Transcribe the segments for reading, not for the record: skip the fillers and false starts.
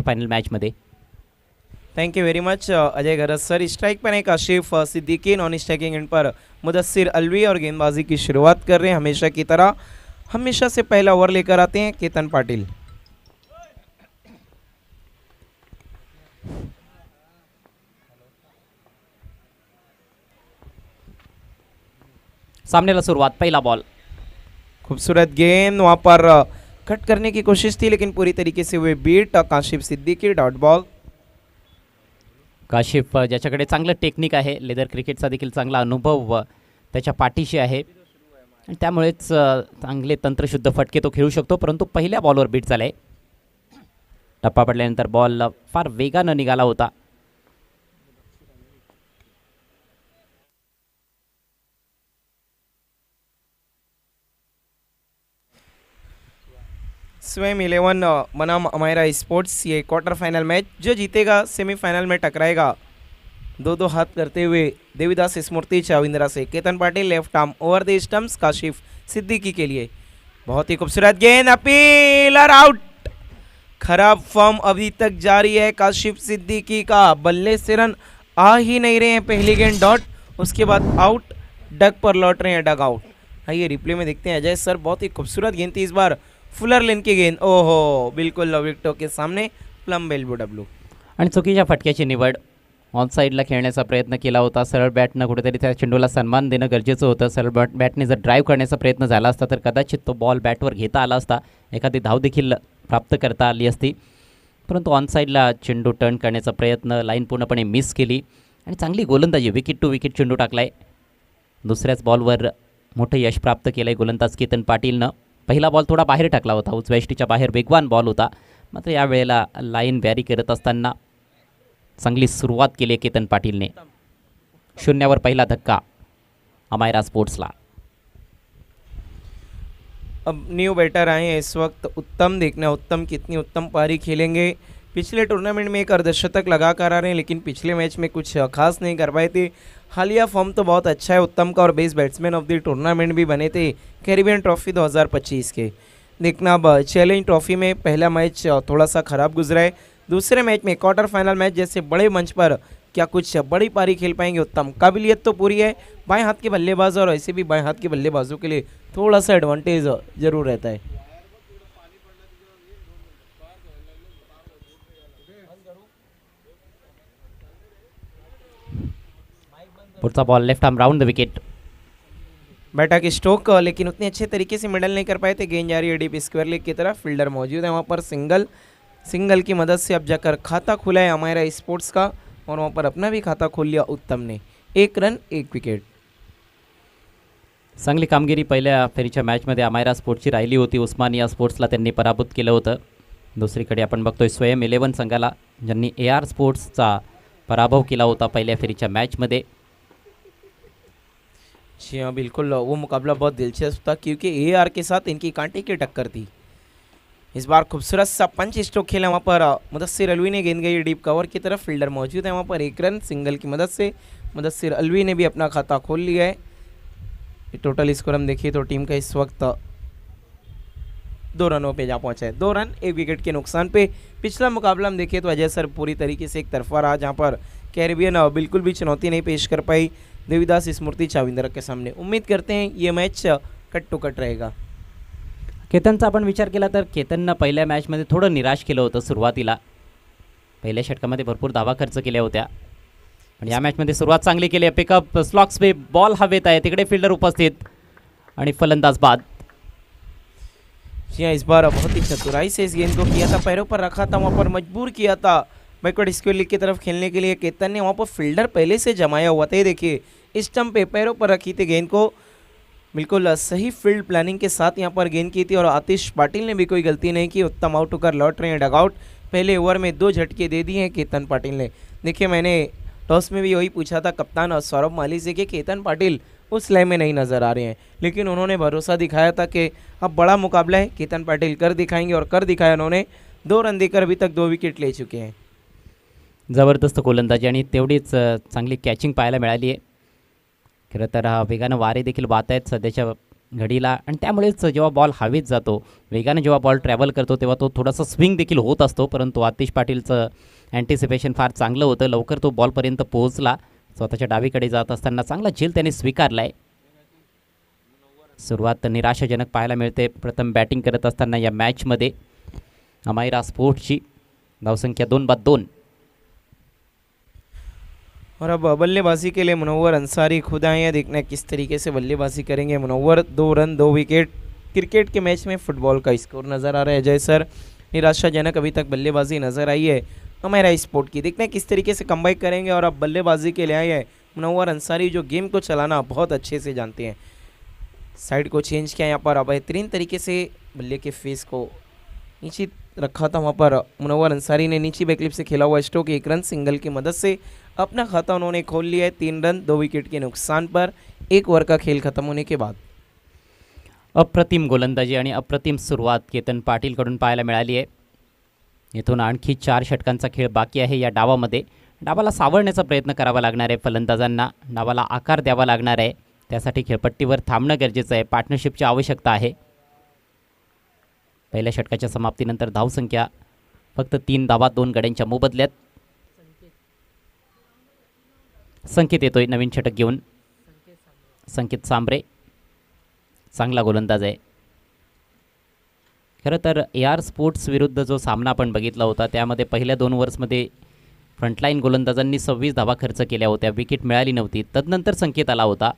Final मॅचमध्ये. Thank you very much Ajay गरज sir. Strike पर एक Ashif Siddiqui, non striking and पर मुदस्सिर अलवी और गेंदबाजी की शुरुआत कर रहे हैं हमेशा की तरह. हमेशा से पहला ओवर लेकर आते हैं केतन पाटिल. सामनेला सुरुवात, पहिला बॉल. खूबसूरत गेंद वहां पर कट करने की कोशिश थी लेकिन पूरी तरीके से हुए beat. Kashif Siddiqui dot ball. Kashif ज्याच्याकडे चांगलं टेक्निक आहे, लेदर क्रिकेटचा देखील चांगला अनुभव त्याच्या पाठीशी आहे आणि त्यामुळेच चांगले तंत्रशुद्ध फटके तो खेळू शकतो. परंतु पहिल्या बॉलवर बीट झालाय. टप्पा पडल्यानंतर बॉल फार वेगानं निघाला होता. स्वयं 11 बनाम अमायरा स्पोर्ट्स. ये क्वार्टर फाइनल मैच, जो जीतेगा सेमीफाइनल में टकराएगा दो दो हाथ करते हुए देवीदास स्मृति चाविंद्रा से. Ketan Patil left arm over the stumps Kashif Siddiqui के लिए. बहुत ही खूबसूरत गेंद, अपीलर आउट. खराब फॉर्म अभी तक जारी है काशिफ सिद्दीकी का. बल्ले से रन आ ही नहीं रहे हैं. पहली गेंद डॉट, उसके बाद आउट. डग पर लौट रहे हैं, डग आउट. आइए रिप्ले में देखते हैं अजय सर. बहुत ही खूबसूरत गेंद थी इस बार, फुलर लेन की गेंद. ओहो, बिल्कुल विकेटों के सामने प्लम एल्बो डब्ल्यू. आणि चुकीच्या फटक्याची निवड. ऑन साईडला खेळण्याचा प्रयत्न केला होता. सरळ बॅटनं कुठेतरी त्या चेंडूला सन्मान देणं गरजेचं होतं. सरळ बॅटने जर ड्राईव्ह करण्याचा प्रयत्न झाला असता तर कदाचित तो बॉल बॅटवर घेता आला असता, एखादी धाव देखील प्राप्त करता आली असती. परंतु ऑन साईडला चेंडू टर्न करण्याचा प्रयत्न, लाईन पूर्णपणे मिस केली आणि चांगली गोलंदाजी, विकेट टू विकेट चेंडू टाकलाय. दुसऱ्याच बॉलवर मोठं यश प्राप्त केलं आहे गोलंदाज केतन पाटीलनं. पहिला बॉल थोडा बाहेर टाकला होता, उजव्या यष्टीच्या बाहेर वेगवान बॉल होता. मात्र यावेळेला लाईन वॅरी करत असताना चांगली सुरुवात केली केतन पाटीलने. शून्यावर पहिला धक्का अमायरा स्पोर्ट्सला. अब न्यू बैटर आए हैं इस वक्त. उत्तम देखना, उत्तम कितनी उत्तम पारी खेलेंगे. पिछले टूर्नामेंट में एक अर्धशतक लगा कर आ रहे हैं लेकिन पिछले मैच में कुछ खास नहीं कर पाए थे. हालिया फॉर्म तो बहुत अच्छा है उत्तम का और best batsman of the tournament भी बने थे कैरिबियन ट्रॉफी 2025 के. देखना अब चैलेंज ट्रॉफी में पहला मैच थोड़ा सा खराब गुजरा है. दूसरे मैच में क्वार्टर फाइनल मैच जैसे बड़े मंच पर क्या कुछ बड़ी पारी खेल पाएंगे उत्तम. काबिलियत तो पूरी है, बाएं हाथ के बल्लेबाज और ऐसे भी बाएं हाथ के बल्लेबाजों के लिए थोड़ा सा एडवांटेज जरूर रहता है. पुढचा ball left arm round the wicket. बैठा की स्टोक लेकिन उतने अच्छे तरीके से मिडल नहीं कर पाए थे. गेंद जा रही है डीप स्क्वायर लेग की तरफ. फील्डर मौजूद है वहाँ पर. सिंगल की मदद से अब जाकर खाता खुला है अमायरा स्पोर्ट्स का और वहाँ पर अपना भी खाता खोल लिया उत्तम ने. 1 रन 1 विकेट. चांगली कामगिरी पहिल्या फेरीच्या मॅचमध्ये अमायरा स्पोर्ट्सची राहिली होती. उस्मानिया स्पोर्ट्सला त्यांनी पराभूत केलं होतं. दुसरीकडे आपण बघतोय स्वयं 11 संघाला ज्यांनी AR स्पोर्ट्सचा पराभव केला होता पहिल्या फेरीच्या मॅचमध्ये. जी हाँ बिल्कुल, वो मुकाबला बहुत दिलचस्प था क्योंकि AR के साथ इनकी कांटे की टक्कर थी. इस बार खूबसूरत सा पंच स्ट्रोक खेला वहाँ पर. मुदस्सिर अलवी ने गेंद गई डीप कवर की तरफ. फील्डर मौजूद है वहाँ पर. 1 रन सिंगल की मदद से मुदस्सिर अलवी ने भी अपना खाता खोल लिया है. टोटल स्कोर हम देखिए तो टीम का इस वक्त 2 रनों पे जा पहुँचा है. 2 रन 1 विकेट के नुकसान पे. पिछला मुकाबला हम देखिए तो अजय सर पूरी तरीके से एक तरफा रहा जहाँ पर कैरिबियन बिल्कुल भी चुनौती नहीं पेश कर पाई देवीदास स्मृति चाविंद्रा के सामने. उम्मीद करते हैं ये मैच कट टू कट रहेगा. केतनचा आपण विचार केला तर केतननं पहिल्या मॅचमध्ये थोडं निराश केलं होतं सुरुवातीला. पहिल्या षटकामध्ये भरपूर धावा खर्च केल्या होत्या पण या मॅचमध्ये सुरुवात चांगली केली आहे. पिकअप स्लॉक्स पे बॉल हवेत आहे, तिकडे फिल्डर उपस्थित आणि फलंदाज बाद. जी हाँ, इस बार बहुत ही चतुराई से इस गेंद को किया था, पैरों पर रखा था, वहाँ पर मजबूर किया था बैकवर्ड स्क्वायर लेग की तरफ खेलने के लिए. केतन ने वहाँ पर फील्डर पहले से जमाया हुआ था. ये देखिए स्टंप पे पैरों पर रखी थी गेंद को. बिल्कुल सही फील्ड प्लानिंग के साथ यहाँ पर गेंद की थी और आतिश पाटिल ने भी कोई गलती नहीं की. उत्तम आउट होकर लौट रहे हैं डगआउट. पहले ओवर में 2 झटके दे दिए हैं केतन पाटिल ने. देखिए मैंने टॉस में भी वही पूछा था कप्तान और सौरभ माली से कि केतन पाटिल उस लय में नहीं नज़र आ रहे हैं, लेकिन उन्होंने भरोसा दिखाया था कि अब बड़ा मुकाबला है, केतन पाटिल कर दिखाएंगे और कर दिखाया उन्होंने. 2 रन देकर अभी तक 2 विकेट ले चुके हैं. जबरदस्त गोलंदाजी आणि तेवढीच चांगली कॅचिंग पाहायला मिळाली आहे. खरं तर वेगानं वारे देखील वाहत आहेत सध्याच्या घडीला आणि त्यामुळेच जेव्हा बॉल हवेत जातो, वेगाने जेव्हा बॉल ट्रॅव्हल करतो तेव्हा तो थोडासा स्विंग देखील होत असतो. परंतु आतिश पाटीलचं अँटिसिपेशन फार चांगलं होतं. लवकर तो बॉलपर्यंत पोहोचला. स्वतःच्या डावीकडे जात असताना चांगला झेल त्याने स्वीकारला आहे. सुरुवात निराशाजनक पाहायला मिळते प्रथम बॅटिंग करत असताना या मॅचमध्ये अमायरा स्पोर्ट्सची. धावसंख्या 2/2. और अब बल्लेबाजी के लिए मुनव्वर अंसारी खुद आए हैं, देखना है किस तरीके से बल्लेबाजी करेंगे मुनव्वर। 2 run 2 wicket. क्रिकेट के मैच में फुटबॉल का स्कोर नज़र आ रहा है। जय सर, निराशाजनक अभी तक बल्लेबाजी नज़र आई है हमारा स्पोर्ट की, देखते हैं किस तरीके से कमबैक करेंगे। और अब बल्लेबाजी के लिए आए हैं मुनव्वर अंसारी, जो गेम को चलाना बहुत अच्छे से जानते हैं। साइड को चेंज किया यहाँ पर, अब बेहतरीन तरीके से बल्ले के फेस को नीचे रखा था। वहाँ पर मुनव्वर अंसारी ने नीचे बैकलिप से खेला हुआ स्ट्रोक 1 रन सिंगल की मदद से अपना खाता उन्होंने खोल लिया है। 3 रन 2 विकेट के नुकसान पर 1 ओवर का खेल खत्म होने के बाद। अप्रतिम गोलंदाजी आणि अप्रतिम सुरुवात केतन पाटीलकडून पाहायला मिळाली आहे. इथून आणखी 4 षटकांचा खेळ बाकी आहे या डावामध्ये. डावाला सावरण्याचा प्रयत्न करावा लागणार आहे फलंदाजांना. डावाला आकार द्यावा लागणार आहे. त्यासाठी खेळपट्टीवर थांबणं गरजेचं आहे. पार्टनरशिपची आवश्यकता आहे. पहिल्या षटकाच्या समाप्तीनंतर धावसंख्या फक्त 3 धावा 2 गड्यांच्या मोबदल्यात. संकेत येतोय नवीन षटक घेऊन. संकेत सांबरे चांगला गोलंदाज आहे. खरं तर AR स्पोर्ट्स विरुद्ध जो सामना आपण बघितला होता त्यामध्ये पहिल्या 2 ओव्हर्समध्ये फ्रंटलाईन गोलंदाजांनी 26 धावा खर्च केल्या होत्या. विकेट मिळाली नव्हती. तदनंतर संकेत आला होता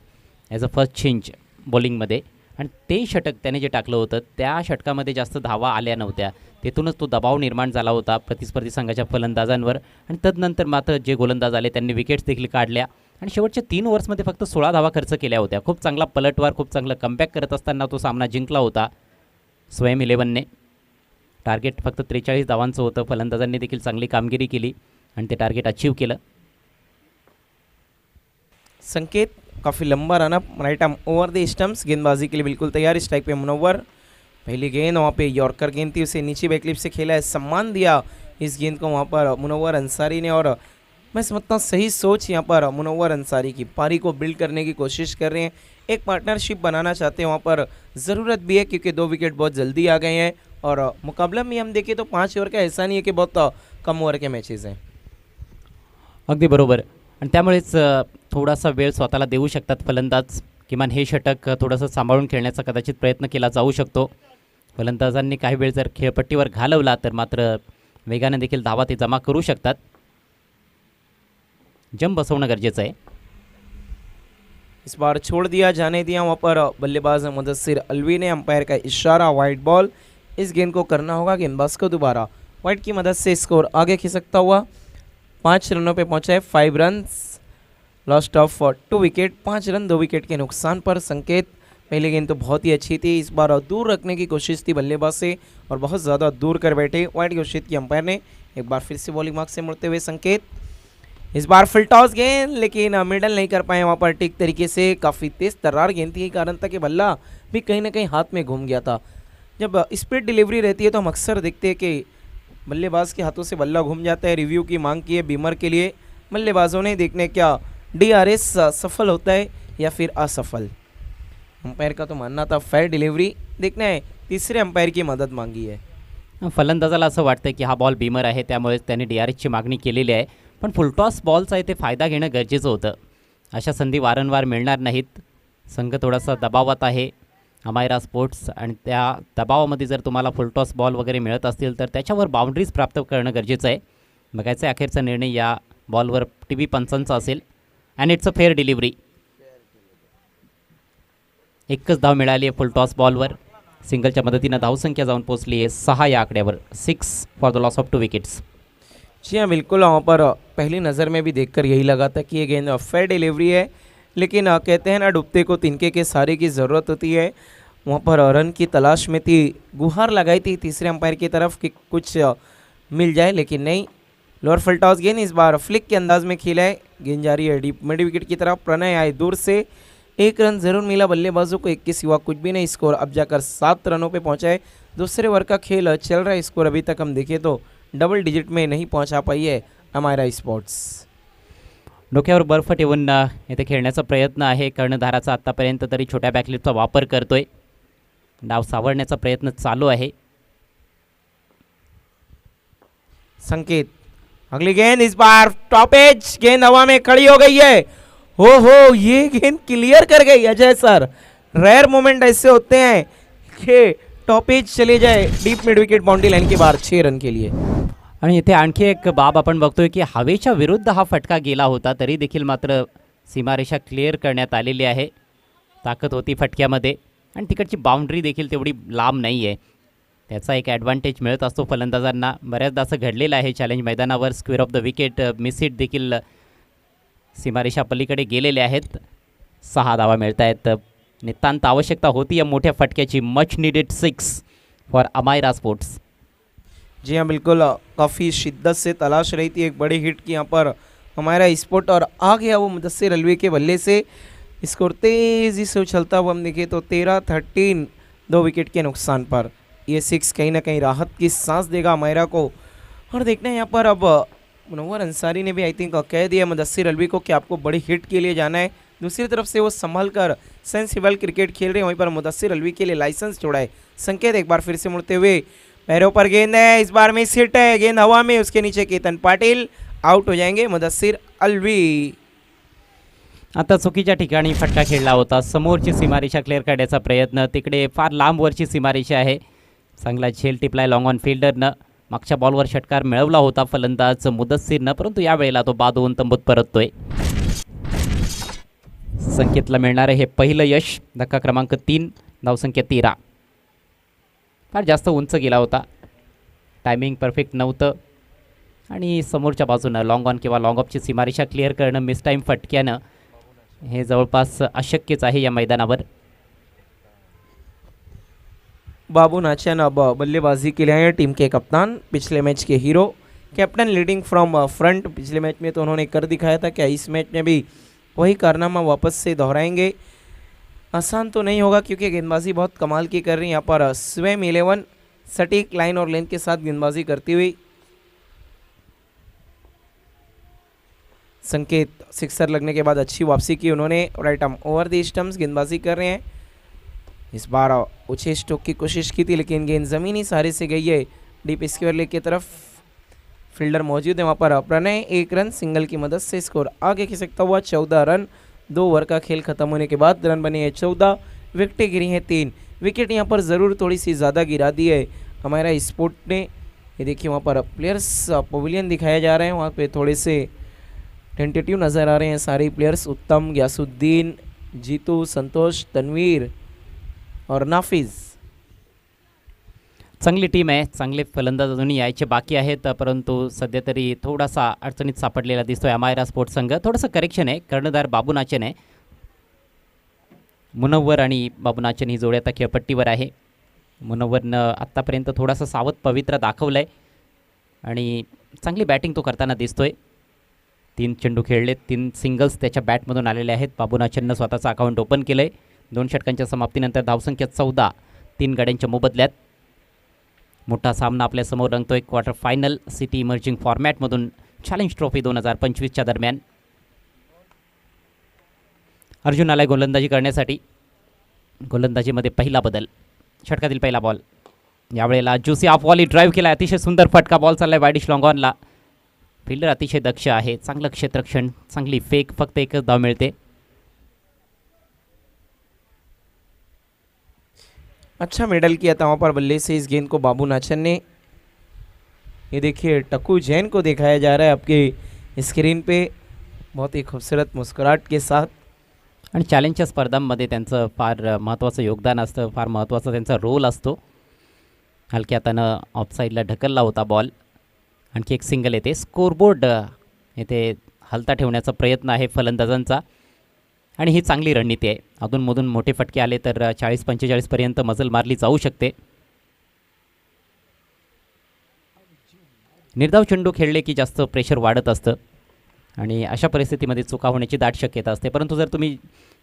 ॲज अ फर्स्ट चेंज बॉलिंगमध्ये आणि ते षटक त्याने जे टाकलं होतं त्या षटकामध्ये जास्त धावा आल्या नव्हत्या. तेथूनच तो दबाव निर्माण झाला होता प्रतिस्पर्धी संघाच्या फलंदाजांवर. आणि तदनंतर मात्र जे गोलंदाज आले त्यांनी विकेट्स देखील काढल्या आणि शेवटच्या 3 ओव्हर्समध्ये फक्त 16 धावा खर्च केल्या होत्या. खूप चांगला पलटवार, खूप चांगलं कमबॅक करत असताना तो सामना जिंकला होता स्वयं 11ने. टार्गेट फक्त 43 धावांचं होतं. फलंदाजांनी देखील चांगली कामगिरी केली आणि ते टार्गेट अचीव केलं. संकेत काफ़ी लंबा run up right arm over the stumps, गेंदबाजी के लिए बिल्कुल तैयार। स्ट्राइक पे मुनव्वर, पहली गेंद वहाँ पे यॉर्कर गेंद थी, उसे नीचे बैकलिप से खेला है, सम्मान दिया इस गेंद को वहाँ पर मुनव्वर अंसारी ने। और मैं समझता हूँ सही सोच यहाँ पर मुनव्वर अंसारी की, पारी को बिल्ड करने की कोशिश कर रहे हैं, एक पार्टनरशिप बनाना चाहते हैं। वहाँ पर ज़रूरत भी है क्योंकि 2 विकेट बहुत जल्दी आ गए हैं और मुकाबला में हम देखें तो 5 ओवर का ऐसा नहीं है कि बहुत कम ओवर के मैचेस हैं। अगदी बरोबर. आणि त्यामुळेच थोडासा वेळ स्वतःला देऊ शकतात फलंदाज. किमान हे षटक थोडंसं सांभाळून खेळण्याचा कदाचित प्रयत्न केला जाऊ शकतो. फलंदाजांनी काही वेळ जर खेळपट्टीवर घालवला तर मात्र वेगाने देखील धावा ते जमा करू शकतात. जम बसवणं गरजेचं आहे. इस बार छोड़ दिया, जाने दिया वहाँ पर बल्लेबाज मुदस्सिर अलवी ने। अंपायर का इशारा, वाइड बॉल, इस गेंद को करना होगा गेंदबाज को दोबारा। वाइड की मदद से स्कोर आगे खिसकता हुआ 5 रनों पे पहुंचा है। 5 runs lost of 2 wicket, 5 run 2 wicket के नुकसान पर। संकेत, पहली गेंद तो बहुत ही अच्छी थी, इस बार दूर रखने की कोशिश थी बल्लेबाज से और बहुत ज़्यादा दूर कर बैठे। वाइड घोषित की अंपायर ने। एक बार फिर से बॉलिंग मार्क से मुड़ते हुए संकेत, इस बार फुल टॉस गेंद लेकिन मिडल नहीं कर पाए वहाँ पर ठीक तरीके से। काफ़ी तेज़ तर्रार गेंद थी, कारण था कि बल्ला भी कहीं ना कहीं हाथ में घूम गया था। जब स्पीड डिलीवरी रहती है तो हम अक्सर देखते हैं कि बल्लेबाज के हाथों से बल्ला घूम जाता है। रिव्यू की मांग की है बीमर के लिए बल्लेबाजों ने, देखने क्या DRS सफल होता है या फिर असफल। अंपायर का तो मानना था फेयर डिलीवरी, देखना है तीसरे अंपायर की मदद मांगी है। फलंदाजाला असं वाटतं की हा बॉल बीमर आहे त्यामुळेच त्याने DRSची मागणी केलेली आहे. पण फुलटॉस बॉलचा इथे फायदा घेणं गरजेचं होतं. अशा संधी वारंवार मिळणार नाहीत. संघ थोडासा दबावात आहे अमायरा स्पोर्ट्स आणि त्या दबावामध्ये जर तुम्हाला फुलटॉस बॉल वगैरे मिळत असतील तर त्याच्यावर बाउंड्रीज प्राप्त करणं गरजेचं आहे. बघायचं आहे अखेरचा निर्णय या बॉलवर TV पंचांचा असेल. And it's a fair delivery. एकच धाव मिळाली आहे फुलटॉस बॉलवर. सिंगलच्या मदतीनं धावसंख्या जाऊन पोहोचली आहे 6 या आकड्यावर. 6 for the loss of 2 wickets. जी हाँ बिल्कुल, वहाँ पर पहली नज़र में भी देखकर यही लगा था कि ये गेंद फेयर डिलीवरी है, लेकिन कहते हैं ना डूबते को तिनके के सहारे की ज़रूरत होती है। वहाँ पर रन की तलाश में थी, गुहार लगाई थी तीसरे अंपायर की तरफ कि कुछ मिल जाए, लेकिन नहीं। लोअर फुल टॉस गेंद इस बार फ्लिक के अंदाज में खेला है, गेंद जा रही है डीप मिड विकेट की तरफ। प्रणय आए दूर से, 1 रन ज़रूर मिला बल्लेबाजों को, 21 सिवा कुछ भी नहीं। स्कोर अब जाकर 7 रनों पे पहुंचा है। दूसरे ओवर का खेल चल रहा है, स्कोर अभी तक हम देखें तो डबल डिजिट में नहीं पहुंचा पाई है अमायरा स्पोर्ट्स। डोक्यावर बर्फ ठेवून येथे खेळण्याचा प्रयत्न आहे कर्णधाराचा. आत्तापर्यंत तरी छोट्या बॅकलिपचा वापर करतोय. डाव सावरण्याचा प्रयत्न चालू आहे. संकेत, अगली गेंद इस बार टॉप एज, गेंद हवा में खड़ी हो गई है. हो ये गेंद क्लियर कर गई अजय सर. रेयर मोमेंट ऐसे होते हैं कि टॉप एज चले जाए deep mid wicket boundary line के बाहर 6 रन के लिए. आणि इथे आणखी एक बाब आपण बघतोय की हवेच्या विरुद्ध हा फटका गेला होता, तरी देखील मात्र सीमारेषा क्लिअर करण्यात आलेली आहे. ताकद होती फटक्यामध्ये आणि तिकडची बाउंड्री देखील तेवढी लांब नाही आहे. त्याचा एक ॲडव्हान्टेज मिळत असतो फलंदाजांना. बऱ्याचदा असं घडलेलं आहे चॅलेंज मैदानावर. Square of the wicket miss hit देखील सीमारेषा पलीकडे गेलेले आहेत. 6 धावा मिळत आहेत. नितांत आवश्यकता होती या मोठ्या फटक्याची. Much needed 6 for Amayra sports. जी हाँ बिल्कुल, काफ़ी शिद्दत से तलाश रही थी एक बड़ी हिट की यहाँ पर हमारा स्पोर्ट, और आ गया वो मुदस्सिर अलवी के बल्ले से. स्कोर तेज़ी से उछलता हुआ हम देखें तो 13-13 2 विकेट के नुकसान पर. ये 6 कहीं ना कहीं राहत की सांस देगा अमायरा को. और देखना है यहाँ पर अब मुनव्वर अंसारी ने भी आई थिंक कह दिया मुदस्सिर अलवी को कि आपको बड़ी हिट के लिए जाना है. दूसरी तरफ से वो संभल कर सेंसिबल क्रिकेट खेल रहे हैं, वहीं पर मुदस्सिर अलवी के लिए लाइसेंस छोड़ा है. संकेत एक बार फिर से मुड़ते हुए, पैरों पर गेंद है, इस बार मिस हिट है, गेंद हवा में, उसके नीचे केतन पाटिल. आउट हो जाएंगे मुदस्सिर अलवी. आता चुकीच्या ठिकाणी फटका खेळला होता. समोरची सीमारेषा क्लिअर करण्याचा प्रयत्न, तिकडे फार लांबवरची सीमारेषा आहे. चांगला झेल टिपलाय लॉंग ऑन फिल्डरनं. मागच्या बॉलवर षटकार मिळवला होता फलंदाज मुदस्सिरनं, परंतु यावेळेला तो बाद होऊन तंबूत परततोय. संकेतला मिळणारे हे पहिलं यश. धक्का क्रमांक 3, धावसंख्या 13. फार जास्त उंच गेला होता. टायमिंग परफेक्ट नव्हतं आणि समोरच्या बाजूनं लॉंग ऑन किंवा लॉंग ऑफची सीमारेषा क्लिअर करणं मिस टाईम फटक्यानं हे जवळपास अशक्यच आहे या मैदानावर. बाबू नाचन अब बल्लेबाजी के लिए आए हैं, टीम के कप्तान, पिछले मैच के hero, captain leading from front. पिछले मैच में तो उन्होंने कर दिखाया था, क्या इस मैच में भी वही कारनामा वापस से दोहराएंगे? आसान तो नहीं होगा क्योंकि गेंदबाजी बहुत कमाल की कर रही है यहाँ पर स्वयं 11 सटीक लाइन और लेंथ के साथ गेंदबाजी करती हुई. संकेत, सिक्सर लगने के बाद अच्छी वापसी की उन्होंने. Right arm over the stumps, गेंदबाजी कर रहे हैं. इस बार ऊंचे स्ट्रोक की कोशिश की थी लेकिन गेंद ज़मीनी सहारे से गई है डीप स्क्वायर लेग की तरफ. फील्डर मौजूद है वहाँ पर. प्रणय 1 रन सिंगल की मदद से स्कोर आगे खिसकता हुआ 14 रन. 2 ओवर का खेल खत्म होने के बाद रन बने हैं 14, विकेटें गिरी हैं 3. विकेट यहाँ पर ज़रूर थोड़ी सी ज़्यादा गिरा दी है हमारा स्पोर्ट ने. ये देखिए वहाँ पर प्लेयर्स पवेलियन दिखाया जा रहे हैं, वहाँ पे थोड़े से टेंटेटिव नज़र आ रहे हैं सारे प्लेयर्स. उत्तम, ग्यासुद्दीन, जीतू, संतोष, तनवीर और नाफिज. चांगली टीम आहे. चांगले फलंदाज अजूनही यायचे बाकी आहेत, परंतु सध्या तरी थोडासा अडचणीत सापडलेला दिसतोय अमायरा स्पोर्ट्स संघ. थोडंसं करेक्शन आहे. कर्णधार बाबू नाचन आहे. मुनव्वर आणि बाबू नाचन ही जोडी आता खेळपट्टीवर आहे. मुनव्वरनं आत्तापर्यंत थोडासा सावध पवित्रा दाखवला आहे आणि चांगली बॅटिंग तो करताना दिसतोय. 3 चेंडू खेळले, 3 सिंगल्स त्याच्या बॅटमधून आलेले आहेत. बाबू नाचननं स्वतःचं अकाउंट ओपन केलं आहे. 2 षटकांच्या समाप्तीनंतर धावसंख्या 14, 3 गड्यांच्या मोबदल्यात. मोठा सामना आपल्यासमोर रंगतोय क्वार्टर फायनल सिटी इमर्जिंग फॉर्मॅटमधून चॅलेंज ट्रॉफी 2025च्या दरम्यान. अर्जुन आलाय गोलंदाजी करण्यासाठी. गोलंदाजीमध्ये पहिला बदल, षटकातील पहिला बॉल. यावेळेला ज्युसी ऑफ वॉली ड्राईव्ह केला. अतिशय सुंदर फटका बॉल चाललाय वायडिश लॉंग ऑनला. फिल्डर अतिशय दक्ष आहे. चांगलं क्षेत्रक्षण, चांगली फेक. फक्त एकच धाव मिळते. अच्छा मिडल किया था वहाँ पर बल्ले से इस गेंद को बाबू नाचन ने. ये देखिए टकू जैन को दिखाया जा रहा है आपके स्क्रीन पे, बहुत ही खूबसूरत मुस्कुराहट के साथ. आणि चॅलेंजच्या स्पर्धांमध्ये त्यांचं फार महत्त्वाचं योगदान असतं, फार महत्त्वाचा त्यांचा रोल असतो. हलक्या हातानं ऑफसाईडला ढकलला होता बॉल. आणखी एक सिंगल येते. स्कोरबोर्ड येथे हलता ठेवण्याचा प्रयत्न आहे फलंदाजांचा आणि ही चांगली रणनीती आहे. अधूनमधून मोठे फटके आले तर 40-45 पर्यंत मजल मारली जाऊ शकते. निर्धाव चेंडू खेळले की जास्त प्रेशर वाढत असतं आणि अशा परिस्थितीमध्ये चुका होण्याची दाट शक्यता असते. परंतु जर तुम्ही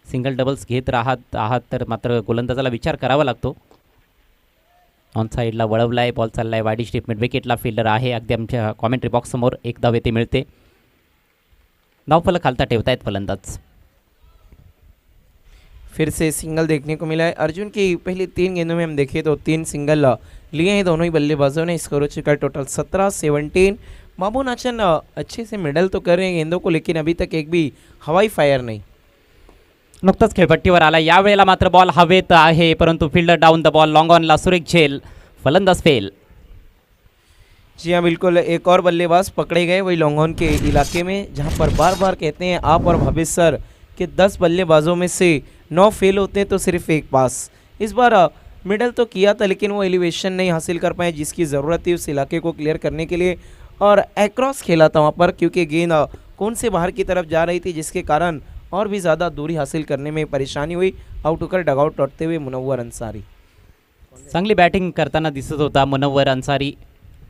सिंगल डबल्स घेत आहात तर मात्र गोलंदाजाला विचार करावा लागतो. ऑन साईडला वळवला आहे, बॉल चालला आहे वाईड स्ट्रीप मिड विकेटला. फिल्डर आहे अगदी आमच्या कॉमेंट्री बॉक्ससमोर. 1 धाव येथे मिळते. धावफलक खालता ठेवतायत फलंदाज. फिर से सिंगल देखने को मिला है. अर्जुन की पहली 3 गेंदों में हम देखें तो 3 सिंगल लिए हैं दोनों ही बल्लेबाजों ने. स्कोर हो चुका है टोटल 17-17. बाबू नाचन अच्छे से मिडल तो कर रहे हैं गेंदों को, लेकिन अभी तक एक भी हवाई फायर नहीं. नुकताच खेळपट्टीवर आला. यावेळेला मात्र बॉल हवेत आहे, परंतु fielder down the ball. Long ऑनला सुरेख झेल, फलंदाज फेल. जी हाँ बिल्कुल, एक और बल्लेबाज पकड़े गए वही लॉन्ग ऑन के इलाके में, जहां पर बार बार कहते हैं आप और भावेश सर कि 10 बल्लेबाजों में से 9 फेल होते हैं तो सिर्फ एक पास. इस बार मिडल तो किया था, लेकिन वो एलिवेशन नहीं हासिल कर पाए जिसकी ज़रूरत थी उस इलाके को क्लियर करने के लिए. और एक्रॉस खेला था वहाँ पर, क्योंकि गेंद कौन से बाहर की तरफ जा रही थी, जिसके कारण और भी ज़्यादा दूरी हासिल करने में परेशानी हुई. आउट होकर डगआउट लौटते हुए मुनव्वर अंसारी. चांगली बॅटिंग करताना दिसत होता मुनव्वर अन्सारी,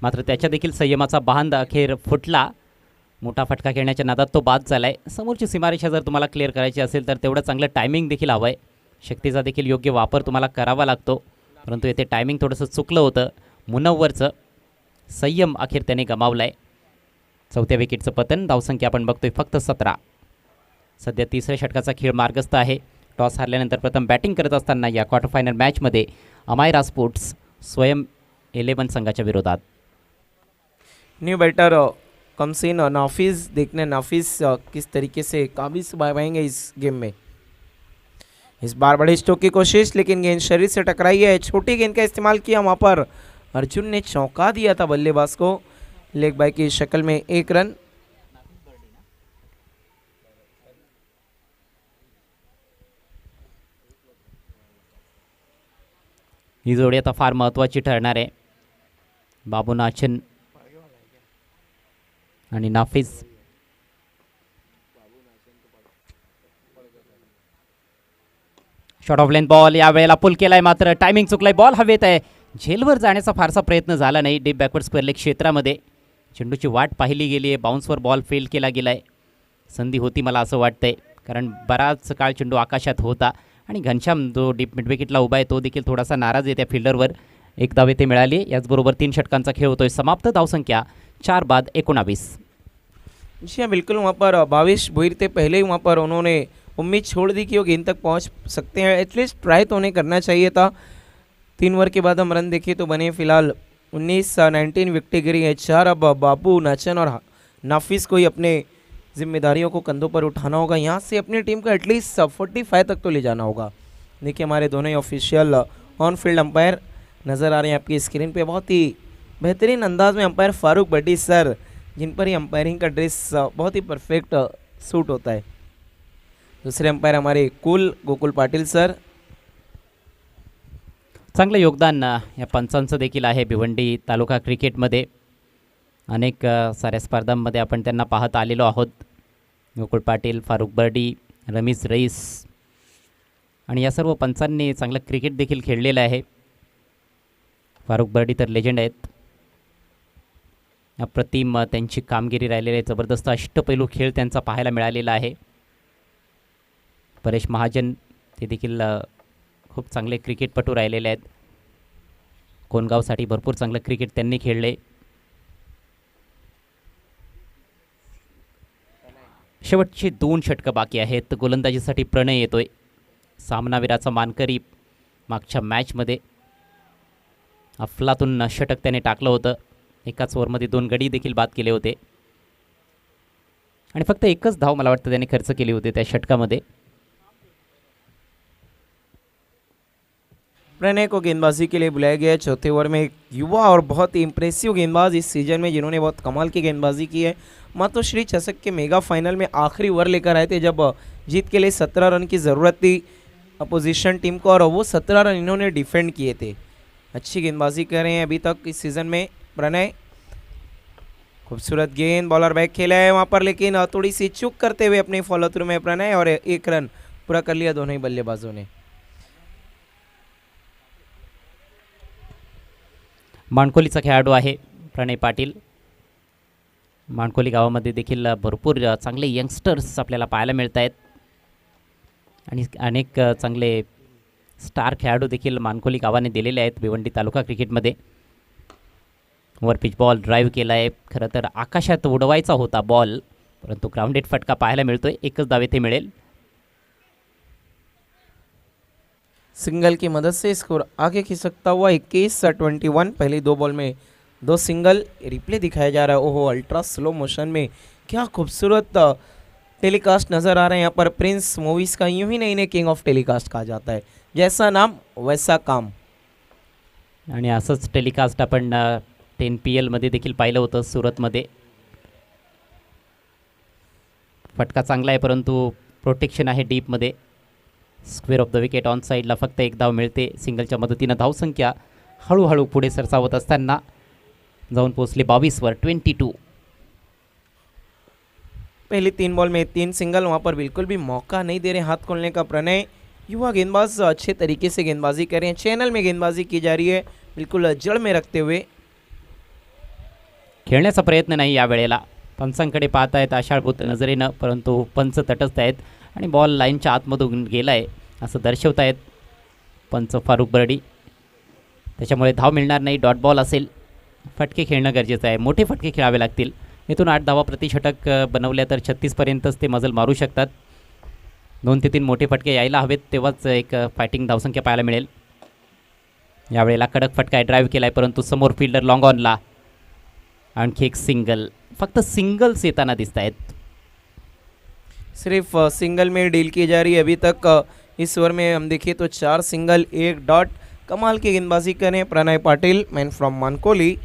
मात्र त्याच्या देखील संयमाचा बांध अखेर फुटला. मोठा फटका खेळण्याच्या नादात तो बाद झालाय. समोरची सीमारेषा जर तुम्हाला क्लिअर करायची असेल तर तेवढं चांगलं टायमिंग देखील हवं आहे. शक्तीचा देखील योग्य वापर तुम्हाला करावा लागतो, परंतु येथे टायमिंग थोडंसं चुकलं होतं मुनव्वरचं. संयम अखेर त्याने गमावला आहे. 4थ्या विकेटचं पतन. धावसंख्या आपण बघतोय फक्त 17. सध्या 3ऱ्या षटकाचा खेळ मार्गस्थ आहे. टॉस हारल्यानंतर प्रथम बॅटिंग करत असताना या क्वार्टर फायनल मॅचमध्ये अमायरा स्पोर्ट्स स्वयं 11 संघाच्या विरोधात. New batter comes in Nafis. देखने नाफिस किस तरीके से काबिज पाएंगे इस गेम में. इस बार बड़े स्ट्रोक की कोशिश, लेकिन गेंद शरीर से टकराई है. छोटी गेंद का इस्तेमाल किया वहाँ पर. अर्जुन ने चौंका दिया था बल्लेबाज को. लेग बाय की शक्ल में 1 रन. ही जोडी आता फार महत्त्वाची ठरणार आहे. बाबू नाचन आणि Nafis. Short of length ball यावेळेला पुल केलाय, मात्र टायमिंग चुकलाय. बॉल हवेत आहे. झेलवर जाण्याचा फारसा प्रयत्न झाला नाही डीप बॅकवर्ड स्क्वेअर लेग क्षेत्रामध्ये. चेंडूची वाट पाहिली गेली आहे. बाउन्सवर बॉल फेल केला गेलाय. संधी होती मला असं वाटतंय, कारण बराच काळ चेंडू आकाशात होता आणि घनश्याम जो डीप मिड विकेटला उभा आहे तो देखील थोडासा नाराज आहे त्या फिल्डरवर. 1 धाव येथे मिळाली. याचबरोबर 3 षटकांचा खेळ होतोय समाप्त. धावसंख्या 4 बाद 19. जी हाँ बिल्कुल, वहाँ पर भावेश भोईर थे पहले ही. वहाँ पर उन्होंने उम्मीद छोड़ दी कि वो गेंद तक पहुँच सकते हैं. एटलीस्ट ट्राई तो उन्हें करना चाहिए था. 3 ओवर के बाद हम रन देखें तो बने फिलहाल 19 विकेटें गिरी हैं. 4 अब बाबू नाचन और नाफिस को ही अपने जिम्मेदारियों को कंधों पर उठाना होगा. यहाँ से अपनी टीम को एटलीस्ट 45 तक तो ले जाना होगा. देखिए हमारे दोनों ही ऑफिशियल ऑन फील्ड अंपायर नज़र आ रहे हैं आपकी स्क्रीन पे. बहुत ही बेहतरीन अंदाज में अंपायर फारूक भट्टी सर, जिन पर ही अंपायरिंग का ड्रेस बहुत ही परफेक्ट सूट होता है. दूसरे अंपायर हमारे गोकुल पाटिल सर. चांगलं योगदान या पंचांचं देखील आहे भिवंडी तालुका क्रिकेटमध्ये. अनेक साऱ्या स्पर्धांमध्ये आपण त्यांना पाहत आलेलो आहोत. गोकुळ पाटील, फारुख बर्डी, रमीज रईस आणि या सर्व पंचांनी चांगलं क्रिकेट देखील खेळलेलं आहे. फारुख बर्डी तर लेजंड आहेत. अप्रतिम त्यांची कामगिरी राहिलेली आहे. जबरदस्त अष्टपैलू खेळ त्यांचा पाहायला मिळालेला आहे. परेश महाजन ते देखील खूप चांगले क्रिकेटपटू राहिलेले आहेत. कोणगावसाठी भरपूर चांगलं क्रिकेट त्यांनी खेळले. शेवटचे 2 षटकं बाकी आहेत. गोलंदाजीसाठी प्रणय येतोय. सामनावीराचा मानकरी मागच्या मॅचमध्ये अफलातून षटक त्याने टाकलं होतं. एकाच ओव्हरमध्ये 2 गडी देखील बाद केले होते आणि फक्त एकच धाव मला वाटतं त्याने खर्च केली होती त्या षटकामध्ये. प्रणय को गेंदबाजी के लिए बुलाया गया है. चौथे ओवर में एक युवा और बहुत ही इंप्रेसिव गेंदबाज इस सीजन में, जिन्होंने बहुत कमाल की गेंदबाजी की है. मातोश्री चषक के मेगा फाइनल में आखिरी ओवर लेकर आए थे जब जीत के लिए 17 रन की ज़रूरत थी अपोजिशन टीम को, और वो 17 रन इन्होंने डिफेंड किए थे. अच्छी गेंदबाजी कर रहे हैं अभी तक इस सीज़न में प्रणय. खूबसूरत गेंद, बॉलर बैक खेला है वहाँ पर, लेकिन थोड़ी सी चूक करते हुए अपने फॉलो थ्रू में प्रणय, और 1 रन पूरा कर लिया दोनों ही बल्लेबाजों ने. माणकोलीचा खेळाडू आहे प्रणय पाटील. माणकोली गावामध्ये देखील भरपूर चांगले यंगस्टर्स आपल्याला पाहायला मिळत आहेत आणि अनेक चांगले स्टार खेळाडू देखील माणकोली गावाने दिलेले आहेत भिवंडी तालुका क्रिकेटमध्ये. वर पिच बॉल ड्राईव्ह केला आहे. खरं तर आकाशात उडवायचा होता बॉल, परंतु ग्राउंडेड फटका पाहायला मिळतोय, एकच धाव इथे मिळेल. सिंगल की मदद से स्कोर आगे खिंच सकता हुआ 21-21. पहली 2 बॉल में 2 सिंगल. रिप्ले दिखाया जा रहा है, ओहो अल्ट्रा स्लो मोशन में क्या खूबसूरत टेलीकास्ट नज़र आ रहे हैं यहाँ पर. प्रिंस मूवीज़ का यूं ही नहीं इन्हें किंग ऑफ टेलीकास्ट कहा जाता है. जैसा नाम वैसा काम. आणि असंच टेलिकास्ट आपण 10 मध्ये देखील पाहिलं होतं सुरतमध्ये. फटका चांगला आहे परंतु प्रोटेक्शन आहे डीपमध्ये. Square of the wicket on साईडला फक्त एक धाव मिळते. सिंगलच्या मदतीनं धावसंख्या हळूहळू पुढे सरसावत असताना जाऊन पोहोचली 22वर. 22. पहली 3 बॉल में 3 सिंगल. वहाँ पर बिल्कुल भी मौका नहीं दे रहे हाथ खोलने का प्रणय. युवा गेंदबाज अच्छे तरीके से गेंदबाजी कर रहे हैं. चैनल में गेंदबाजी की जा रही है बिल्कुल जड़ में रखते हुए. खेळण्याचा प्रयत्न नाही यावेळेला. पंचांकडे पाहत आहेत आशाळभूत नजरेनं, परंतु पंच तटस्थ आहेत आणि बॉल लाईनच्या आतमधून गेला आहे असं दर्शवत आहेत पंच फारुख बर्डी. त्याच्यामुळे धाव मिळणार नाही, डॉट बॉल असेल. फटके खेळणं गरजेचं आहे, मोठे फटके खेळावे लागतील. इथून 8 धावा प्रतिषटक बनवल्या तर 36पर्यंतच ते मजल मारू शकतात. 2 ते 3 मोठे फटके यायला हवेत, तेव्हाच एक फायटिंग धावसंख्या पाहायला मिळेल. यावेळेला कडक फटका आहे, ड्राईव्ह केला आहे, परंतु समोर फिल्डर लॉंग ऑनला. आणखी एक सिंगल. फक्त सिंगल्स येताना दिसत आहेत. सिर्फ सिंगल में डील की जा रही है अभी तक. इस ओवर में हम देखें तो 4 सिंगल 1 डॉट. कमाल की गेंदबाजी करें प्रणय पाटिल, मैन फ्रॉम मानकोली.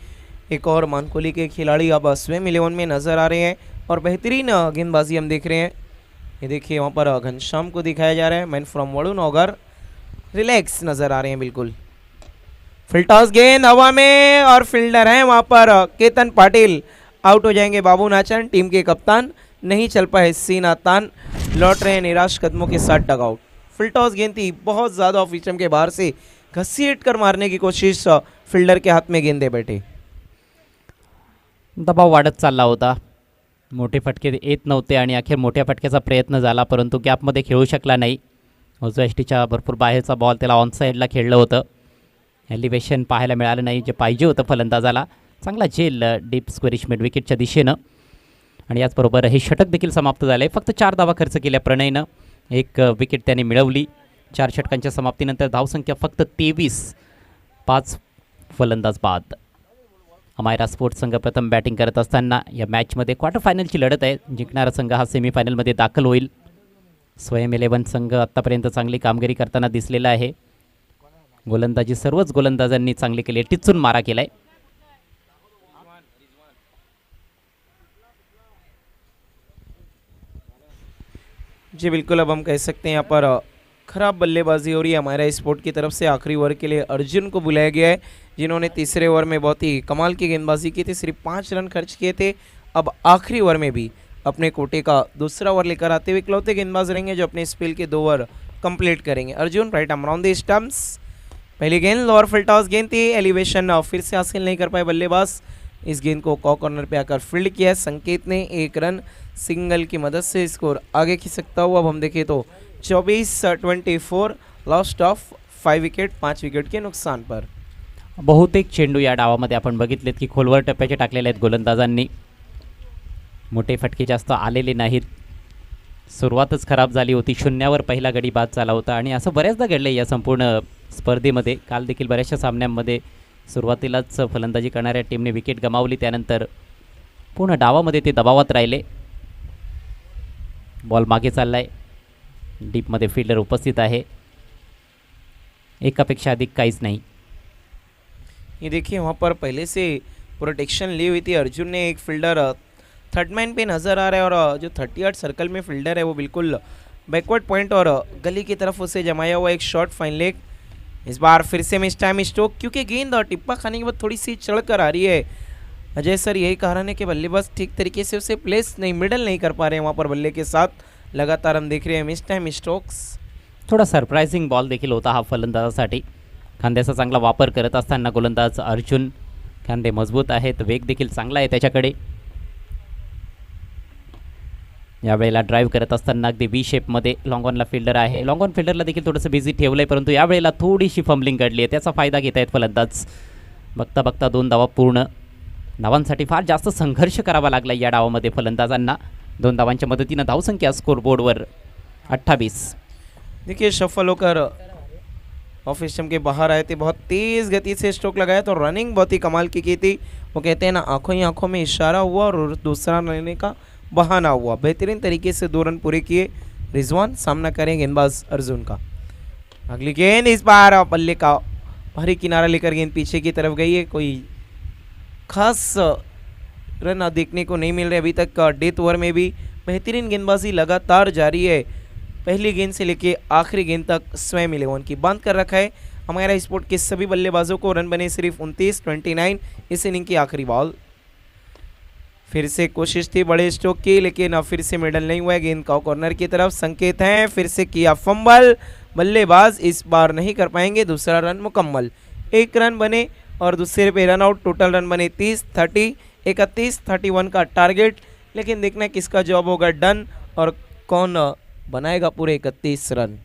एक और मानकोली के खिलाड़ी अब स्वयं 11 में नज़र आ रहे हैं और बेहतरीन गेंदबाजी हम देख रहे हैं. ये देखिए वहाँ पर घनश्याम को दिखाया जा रहा है, मैन फ्रॉम वड़ूनगर. रिलैक्स नज़र आ रहे हैं बिल्कुल. फिल्टॉस गेंद हवा में और फील्डर हैं वहाँ पर केतन पाटिल. आउट हो जाएंगे बाबू नाचन, टीम के कप्तान. नहीं चल पाए सीना तान, लौट रहे हैं निराश कदमों के साथ डगआउट. फिल्टॉस गेंद थी बहुत ज़्यादा ऑफ स्टंप के बाहर से घसीट कर मारने की कोशिश, फील्डर के हाथ में गेंदे बैठे. दबाव वाढत चालला होता, मोठे फटके येत नव्हते आणि अखेर मोठ्या फटक्याचा प्रयत्न झाला परंतु गॅपमध्ये खेळू शकला नाही. उजव्या एष्टीच्या भरपूर बाहेरचा बॉल त्याला ऑन साईडला खेळलं होतं. एलिव्हेशन पाहायला मिळालं नाही जे पाहिजे होतं फलंदाजाला. चांगला झेल डीप स्क्वेरिश मिड विकेटच्या दिशेनं. आणि याचबरोबर हे षटक देखील समाप्त झाले. फक्त 4 धावा खर्च केल्या प्रणयनं, 1 विकेट त्याने मिळवली. 4 षटकांच्या समाप्तीनंतर धावसंख्या फक्त 23. 5 फलंदाज बाद. अमायरा स्पोर्ट्स संघ प्रथम बॅटिंग करत असताना या मॅचमध्ये क्वार्टर फायनलची लढत आहे. जिंकणारा संघ हा सेमीफायनलमध्ये दाखल होईल. स्वयं 11 संघ आत्तापर्यंत चांगली कामगिरी करताना दिसलेला आहे. गोलंदाजी सर्वच गोलंदाजांनी चांगली केली, टिचून मारा केलाय. जी बिल्कुल, अब हम कह सकते हैं यहाँ पर खराब बल्लेबाजी हो रही है हमारा स्पोर्ट की तरफ से. आखिरी ओवर के लिए अर्जुन को बुलाया गया है जिन्होंने तीसरे ओवर में बहुत ही कमाल की गेंदबाजी की थी. सिर्फ 5 रन खर्च किए थे. अब आखिरी ओवर में भी अपने कोटे का दूसरा ओवर लेकर आते हुए इकलौते गेंदबाज रहेंगे जो अपने स्पेल के 2 ओवर कंप्लीट करेंगे. Arjun right arm round the stumps. पहली गेंद लोअर फुल टॉस गेंद थी. एलिवेशन फिर से हासिल नहीं कर पाए बल्लेबाज. इस गेंद को कॉर्नर पे आकर फील्ड किया है संकेत ने. 1 रन सिंगल की मदद से स्कोर आगे खिंच सकता हुआ. अब हम देखें तो 24-24 लॉस्ट ऑफ 5 विकेट, 5 विकेट के नुकसान पर. बहुतेक चेंडू या डावामध्ये आपण बघितलेत की खोलवर टप्प्याचे टाकलेले आहेत गोलंदाजांनी. मोठे फटके जास्त आलेले नाहीत. सुरुवातच खराब झाली होती, 0वर पहिला गडी बाद झाला होता आणि असं बऱ्याचदा घडलं या संपूर्ण स्पर्धेमध्ये. काल देखील बऱ्याचशा सामन्यांमध्ये सुरुवातीलाच फलंदाजी करणाऱ्या टीमने विकेट गमावली, त्यानंतर पूर्ण डावामध्ये ते दबावात राहिले. बॉल मागे चाललाय, डीपमध्ये फील्डर उपस्थित आहे. एकापेक्षा अधिक काहीच नाही. ये देखिए वहाँ पर पहले से प्रोटेक्शन ली हुई थी अर्जुन ने. एक फील्डर थर्ड मैन पे नज़र आ रहा है और जो 30 सर्कल में फील्डर है वो बिल्कुल बैकवर्ड पॉइंट और गली की तरफ उसे जमाया हुआ एक शॉट फाइन लेग. इस बार फिर से मिस टाइम स्ट्रोक क्योंकि गेंद टिप्पा खाने के बाद थोड़ी सी चढ़ कर आ रही है. अजय सर यही कारण है कि बल्लेबाज ठीक तरीके से उसे प्लेस नहीं, मिडल नहीं कर पा रहे हैं वहाँ पर बल्ले के साथ. लगातार हम देख रहे हैं मिस टाइम स्ट्रोक्स. थोडा सरप्राइजिंग बॉल देखील होता हा फलंदाजासाठी. खांद्याचा चांगला वापर करत असताना गोलंदाज अर्जुन, खांदे मजबूत आहेत, वेग देखील चांगला आहे त्याच्याकडे. यावेळेला ड्राईव्ह करत असताना अगदी व्ही शेपमध्ये लॉंग ऑनला फील्डर आहे. लॉंग ऑन फील्डरला देखील थोडंसं बिझी ठेवलं आहे परंतु यावेळेला थोडीशी फंबलिंग घडली आहे, त्याचा फायदा घेत आहेत फलंदाज. बघता बघता 2 धावा पूर्ण. धावांसाठी फार जास्त संघर्ष करावा लागला या डावामध्ये फलंदाजांना. 2 धावांच्या मदतीनं धावसंख्या स्कोरबोर्डवर 28. देखिए शफल होकर ऑफ स्टंप के बाहर आए थे, बहुत तेज गति से स्ट्रोक लगाया तो रनिंग बहुत ही कमाल की थी। वो कहते हैं ना, आंखों ही आंखों में इशारा हुआ और दूसरा लेने का बहाना हुआ। बेहतरीन तरीके से 2 रन पूरे किए रिजवान, सामना करें गेंदबाज अर्जुन का। अगली गेंद इस बार बल्ले का भारी किनारा लेकर गेंद पीछे की तरफ गई है। कोई खास रन देखने को नहीं मिल रहे अभी तक। डेथ ओवर में भी बेहतरीन गेंदबाजी लगातार जारी है। पहली गेंद से लेके आखिरी गेंद तक स्वयं 11 की बांध कर रखा है हमारा स्पोर्ट के सभी बल्लेबाजों को। रन बने सिर्फ 29 इस इनिंग की आखिरी बॉल। फिर से कोशिश थी बड़े स्ट्रोक की, लेकिन फिर से मिडल नहीं हुआ है। गेंद का कॉर्नर की तरफ संकेत है, फिर से किया फंबल। बल्लेबाज इस बार नहीं कर पाएंगे दूसरा रन मुकम्मल। 1 रन बने और दूसरे पे रन आउट। टोटल रन बने 31 का टारगेट, लेकिन देखना किसका जॉब होगा डन और कौन बनाएगा पूरे 31 रन।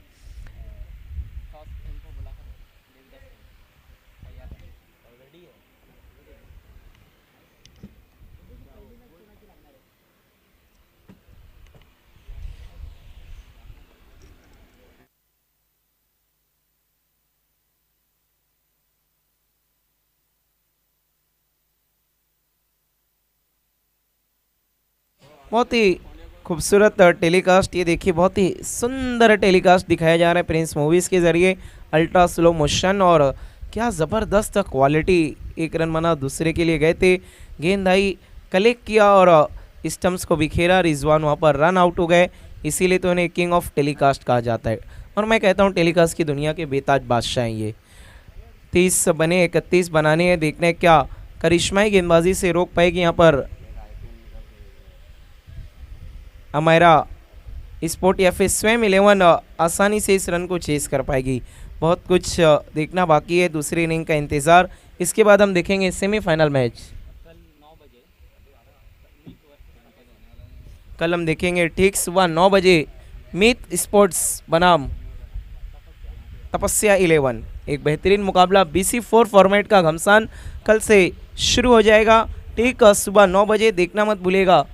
बहुत ही खूबसूरत टेलीकास्ट, ये देखिए बहुत ही सुंदर टेलीकास्ट दिखाया जा रहा है प्रिंस मूवीज़ के ज़रिए। अल्ट्रा स्लो मोशन और क्या ज़बरदस्त क्वालिटी। 1 रन बना, दूसरे के लिए गए थे, गेंद आई, कलेक्ट किया और स्टम्प्स को बिखेरा। रिजवान वहाँ पर रन आउट हो गए, इसीलिए तो इन्हें किंग ऑफ टेलीकास्ट कहा जाता है। और मैं कहता हूँ टेलीकास्ट की दुनिया के बेताज बादशाह हैं ये। 30 बने 31 बनाने हैं, देखना है क्या करिश्माई गेंदबाजी से रोक पाएगी यहाँ पर हमारा स्पोर्ट या फिर स्वयं 11 आसानी से इस रन को चेस कर पाएगी। बहुत कुछ देखना बाकी है, दूसरी इनिंग का इंतज़ार। इसके बाद हम देखेंगे सेमीफाइनल मैच। कल हम देखेंगे ठीक सुबह 9 बजे मीत स्पोर्ट्स बनाम तपस्या 11। एक बेहतरीन मुकाबला BC4 फॉर्मेट का घमसान कल से शुरू हो जाएगा ठीक सुबह 9 बजे, देखना मत भूलिएगा।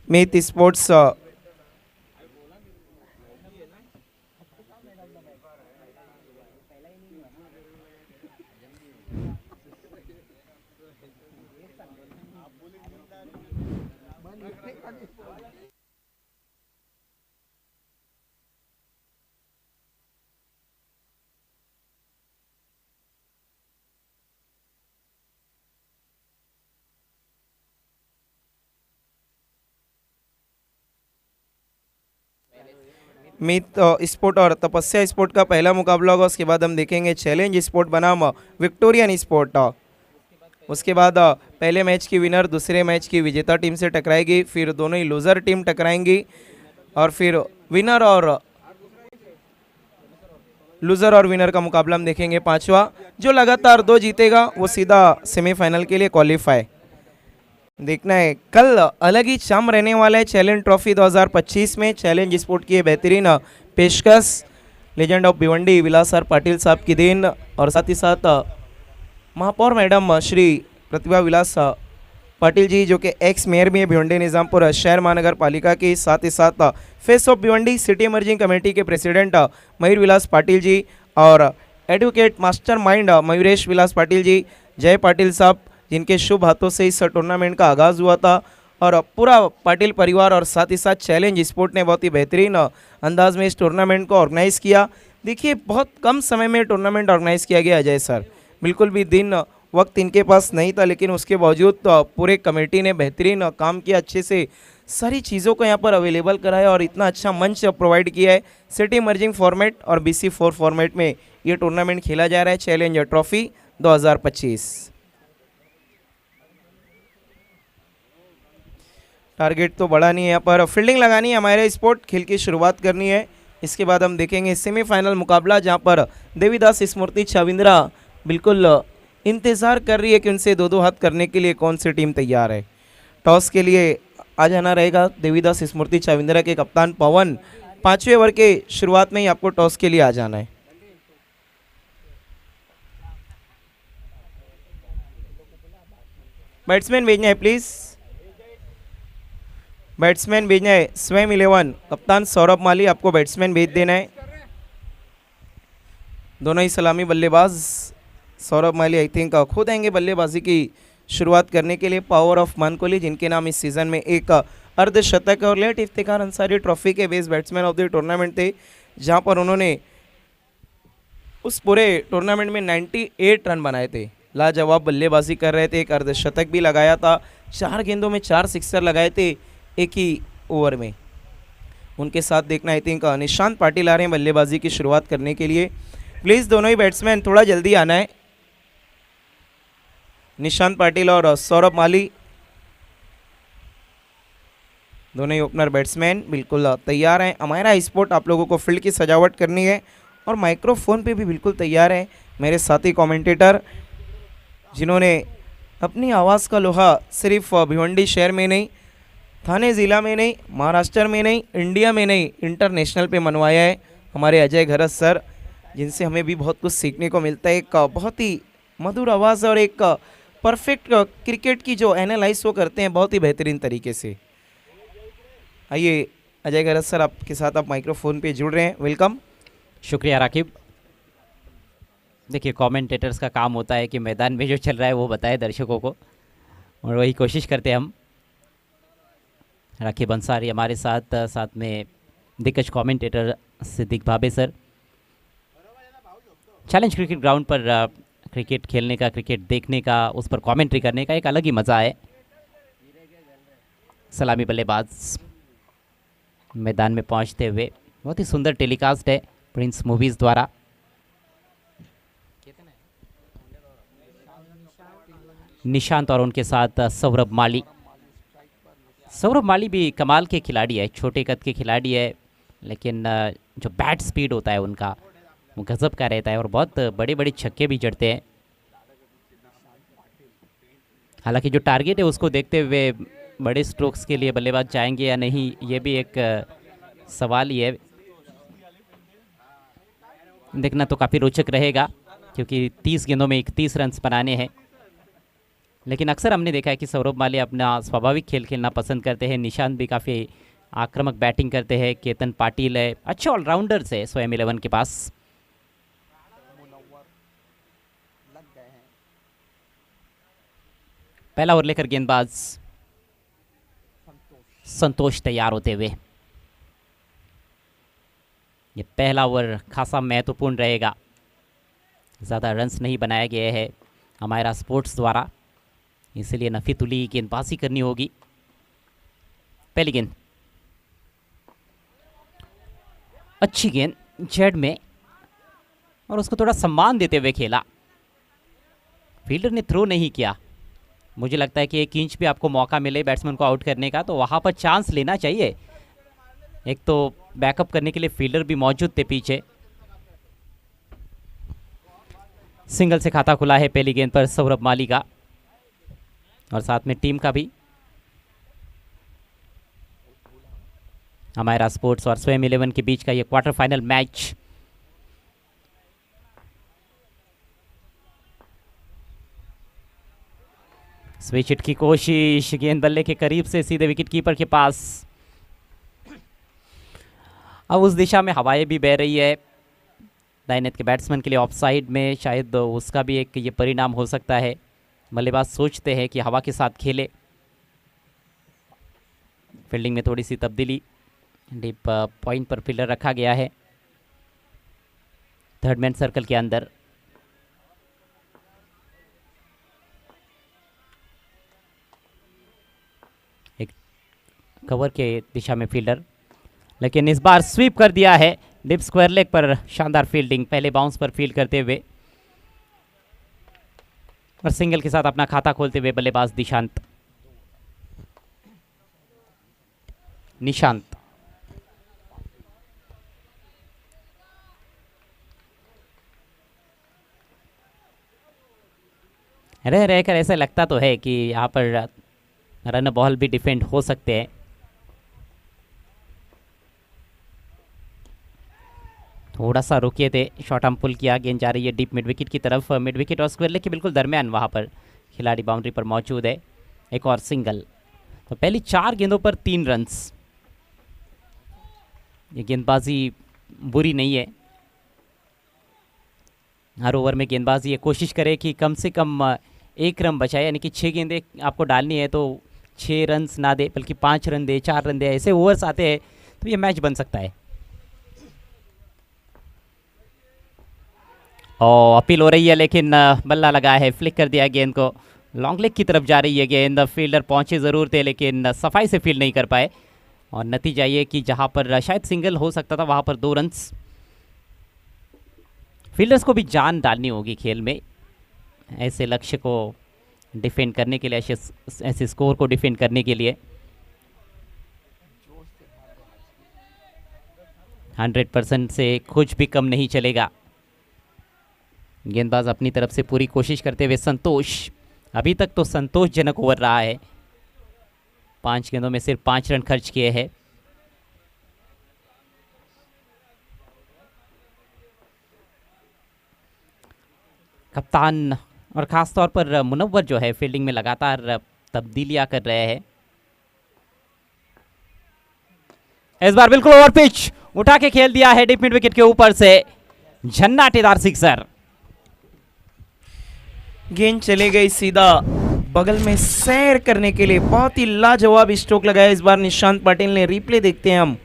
मीत स्पोर्ट्स मीत स्पोर्ट और तपस्या स्पोर्ट का पहला मुकाबला होगा। उसके बाद हम देखेंगे चैलेंज स्पोर्ट बनाम विक्टोरियन स्पोर्ट। उसके बाद पहले मैच की विनर दूसरे मैच की विजेता टीम से टकराएगी, फिर दोनों ही लूज़र टीम टकराएंगी और फिर विनर और विनर का मुकाबला हम देखेंगे पांचवा। जो लगातार 2 जीतेगा वो सीधा सेमीफाइनल के लिए क्वालिफाई। देखना है कल अलग ही शाम रहने वाला है चैलेंज ट्रॉफी 2025 में। चैलेंज स्पोर्ट की बेहतरीन पेशकश legend of Bhiwandi Vilas sir Patil साहब की देन और साथ ही साथ महापौर मैडम श्री प्रतिभा विलास पाटिल जी जो कि एक्स मेयर भी है भिवंडी निज़ामपुर शहर महानगर पालिका की, साथ ही साथ face of Bhiwandi city emerging committee के प्रेसिडेंट मयूर विलास पाटिल जी और एडवोकेट मास्टर माइंड मयूरेश विलास पाटिल जी, जय पाटिल साहब, जिनके शुभ हाथों से इस टूर्नामेंट का आगाज़ हुआ था। और पूरा पाटिल परिवार और साथ ही साथ चैलेंज स्पोर्ट ने बहुत ही बेहतरीन अंदाज में इस टूर्नामेंट को ऑर्गेनाइज़ किया। देखिए बहुत कम समय में टूर्नामेंट ऑर्गेनाइज़ किया गया अजय सर, बिल्कुल भी दिन वक्त इनके पास नहीं था, लेकिन उसके बावजूद पूरे कमेटी ने बेहतरीन काम किया, अच्छे से सारी चीज़ों को यहाँ पर अवेलेबल कराया और इतना अच्छा मंच प्रोवाइड किया है। सिटी इमर्जिंग फॉर्मेट और BC4 फॉर्मेट में ये टूर्नामेंट खेला जा रहा है चैलेंज ट्रॉफी 2025। टारगेट तो बड़ा नहीं है, यहाँ पर फील्डिंग लगानी है हमारे स्पोर्ट, खेल की शुरुआत करनी है। इसके बाद हम देखेंगे सेमीफाइनल मुकाबला जहाँ पर देवीदास स्मृति छाविंद्रा बिल्कुल इंतज़ार कर रही है कि उनसे 2-2 हाथ करने के लिए कौन सी टीम तैयार है। टॉस के लिए आ जाना रहेगा देवीदास स्मृति छाविंद्रा के कप्तान पवन। 5वें ओवर के शुरुआत में ही आपको टॉस के लिए आ जाना है। बैट्समैन भेजना है प्लीज, बैट्समैन भेजना है। स्वयं 11 कप्तान सौरभ माली, आपको बैट्समैन भेज देना है। दोनों ही सलामी बल्लेबाज सौरभ माली आई थिंक खुद आएंगे बल्लेबाजी की शुरुआत करने के लिए। पावर ऑफ मानकोली, जिनके नाम इस सीजन में एक अर्धशतक और लेट इफ्तिखार अंसारी ट्रॉफी के best batsman of the tournament थे, जहां पर उन्होंने उस पूरे टूर्नामेंट में 98 रन बनाए थे। लाजवाब बल्लेबाजी कर रहे थे, एक अर्धशतक भी लगाया था, 4 गेंदों में 4 सिक्सर लगाए थे एक ही ओवर में। उनके साथ देखना आई थिंक निशांत पाटिल आ रहे हैं बल्लेबाजी की शुरुआत करने के लिए। प्लीज़ दोनों ही बैट्समैन थोड़ा जल्दी आना है, निशांत पाटिल और सौरभ माली, दोनों ही ओपनर बैट्समैन बिल्कुल तैयार हैं। हमारा स्पोर्ट आप लोगों को फील्ड की सजावट करनी है और माइक्रोफोन पे भी बिल्कुल तैयार है मेरे साथी कमेंटेटर, जिन्होंने अपनी आवाज़ का लोहा सिर्फ भिवंडी शहर में नहीं, थाने ज़िला में नहीं, महाराष्ट्र में नहीं, इंडिया में नहीं, इंटरनेशनल पे मनवाया है। हमारे अजय घरत सर, जिनसे हमें भी बहुत कुछ सीखने को मिलता है। एक बहुत ही मधुर आवाज़ और एक परफेक्ट क्रिकेट की जो एनालाइज वो करते हैं बहुत ही बेहतरीन तरीके से। आइए अजय घरत सर, आपके साथ आप माइक्रोफोन पे जुड़ रहे हैं, वेलकम। शुक्रिया राकिब। देखिए, कमेंटेटर्स का काम होता है कि मैदान में जो चल रहा है वो बताए दर्शकों को, और वही कोशिश करते हैं हम। राकिब अंसारी हमारे साथ, साथ में दिग्गज commentator Siddiq Bhabe sir. Challenge cricket ground पर क्रिकेट खेलने का, क्रिकेट देखने का, उस पर कमेंट्री करने का एक अलग ही मज़ा है। सलामी बल्लेबाज मैदान में पहुंचते हुए, बहुत ही सुंदर टेलीकास्ट है प्रिंस मूवीज़ द्वारा। निशांत और उनके साथ सौरभ माली। सौरभ माली भी कमाल के खिलाड़ी है, छोटे कद के खिलाड़ी है, लेकिन जो बैट स्पीड होता है उनका वो गजब का रहता है और बहुत बड़े बड़े छक्के भी जड़ते हैं। हालांकि जो टारगेट है उसको देखते हुए बड़े स्ट्रोक्स के लिए बल्लेबाज जाएंगे या नहीं, ये भी एक सवाल ही है। देखना तो काफ़ी रोचक रहेगा, क्योंकि 30 गेंदों में 31 रन बनाने हैं। लेकिन अक्सर हमने देखा है कि सौरभ माली अपना स्वाभाविक खेल खेलना पसंद करते हैं। निशांत भी काफ़ी आक्रामक बैटिंग करते हैं। केतन पाटिल है, अच्छे ऑलराउंडर्स है स्वयं 11 के पास। पहला ओवर लेकर गेंदबाज संतोष तैयार होते हुए। ये पहला ओवर खासा महत्वपूर्ण रहेगा, ज़्यादा रन्स नहीं बनाए गए हैं हमारा स्पोर्ट्स द्वारा, इसलिए नफी तुली गेंदबाजी करनी होगी। पहली गेंद, अच्छी गेंद जेड में, और उसको थोड़ा सम्मान देते हुए खेला। फील्डर ने थ्रो नहीं किया। मुझे लगता है कि 1 इंच भी आपको मौका मिले बैट्समैन को आउट करने का तो वहाँ पर चांस लेना चाहिए। एक तो बैकअप करने के लिए फील्डर भी मौजूद थे पीछे। सिंगल से खाता खुला है पहली गेंद पर सौरभ माली का, और साथ में टीम का भी। हमारा स्पोर्ट्स और स्वयं 11 के बीच का ये quarter final match. Switch hit की कोशिश, गेंद बल्ले के करीब से सीधे विकेट कीपर के पास। अब उस दिशा में हवाएं भी बह रही है। दाहिनेत के बैट्समैन के लिए ऑफसाइड में शायद उसका भी एक ये परिणाम हो सकता है। बल्लेबाज सोचते हैं कि हवा के साथ खेले। फील्डिंग में थोड़ी सी तब्दीली, डीप पॉइंट पर फील्डर रखा गया है थर्ड मैन सर्कल के अंदर। एक कवर के दिशा में फील्डर, लेकिन इस बार स्वीप कर दिया है डीप स्क्वायर लेग पर। शानदार फील्डिंग, पहले बाउंस पर फील्ड करते हुए और सिंगल के साथ अपना खाता खोलते हुए बल्लेबाज निशांत। रह रहकर ऐसा लगता तो है कि यहाँ पर रन बॉल भी डिफेंड हो सकते हैं। थोड़ा सा रुके थे, शॉर्ट आर्म पुल किया, गेंद जा रही है डीप मिड विकेट की तरफ। मिड विकेट और स्क्वायर लेग के बिल्कुल दरमियान वहाँ पर खिलाड़ी बाउंड्री पर मौजूद है। एक और सिंगल। तो पहली 4 गेंदों पर 3 रन्स। ये गेंदबाजी बुरी नहीं है। हर ओवर में गेंदबाजी ये कोशिश करे कि कम से कम 1 रन बचाए, यानी कि 6 गेंदें आपको डालनी है तो 6 रन ना दे, बल्कि 5 रन दे, 4 रन दे। ऐसे ओवर्स आते हैं तो ये मैच बन सकता है। और अपील हो रही है, लेकिन बल्ला लगा है, फ्लिक कर दिया गेंद को। लॉन्ग लेग की तरफ जा रही है गेंद। फील्डर पहुंचे ज़रूर थे, लेकिन सफाई से फील्ड नहीं कर पाए। और नतीजा ये कि जहां पर शायद सिंगल हो सकता था, वहां पर 2 रन्स। फील्डर्स को भी जान डालनी होगी खेल में, ऐसे लक्ष्य को डिफेंड करने के लिए, ऐसे स्कोर को डिफेंड करने के लिए। 100% से कुछ भी कम नहीं चलेगा। गेंदबाज अपनी तरफ से पूरी कोशिश करते हुए संतोष। अभी तक तो संतोषजनक ओवर रहा है। 5 गेंदों में सिर्फ 5 रन खर्च किए हैं। कप्तान और ख़ास तौर पर मुनव्वर जो है फील्डिंग में लगातार तब्दीलियां कर रहे हैं। इस बार बिल्कुल ओवर पिच उठा के खेल दिया है डीप मिड विकेट के ऊपर से, झन्नाटेदार सिक्सर। गेंद चले गई सीधा बगल में सैर करने के लिए। बहुत ही लाजवाब स्ट्रोक लगाया इस बार निशांत पाटिल ने। रिप्ले देखते हैं हम।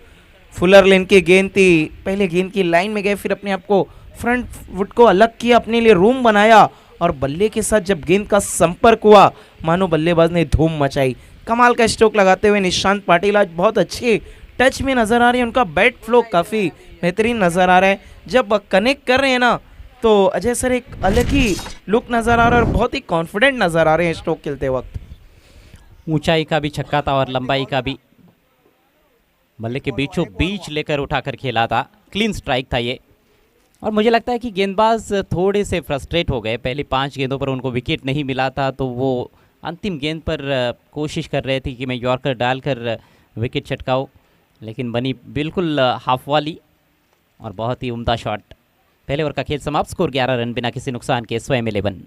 फुलर लेन की गेंद थी, पहले गेंद की लाइन में गए, फिर अपने आप को फ्रंट फुट को अलग किया, अपने लिए रूम बनाया, और बल्ले के साथ जब गेंद का संपर्क हुआ, मानो बल्लेबाज ने धूम मचाई। कमाल का स्ट्रोक लगाते हुए निशांत पाटिल आज बहुत अच्छे टच में नजर आ रहे हैं। उनका बैट फ्लो काफ़ी बेहतरीन नजर आ रहा है। जब कनेक्ट कर रहे हैं ना, तो अजय सर एक अलग ही लुक नजर आ रहा है और बहुत ही कॉन्फिडेंट नजर आ रहे हैं स्ट्रोक खेलते वक्त। ऊंचाई का भी छक्का था और लंबाई का भी। बल्ले के बीचों बीच लेकर उठाकर खेला था, क्लीन स्ट्राइक था ये। और मुझे लगता है कि गेंदबाज थोड़े से फ्रस्ट्रेट हो गए। पहली 5 गेंदों पर उनको विकेट नहीं मिला था, तो वो अंतिम गेंद पर कोशिश कर रहे थे कि मैं यॉर्कर डालकर विकेट चटकाऊँ, लेकिन बनी बिल्कुल हाफ वाली और बहुत ही उम्दा शॉट। पहले ओवर का खेल समाप्त, स्कोर 11 रन बिना किसी नुकसान के, स्वयं 11।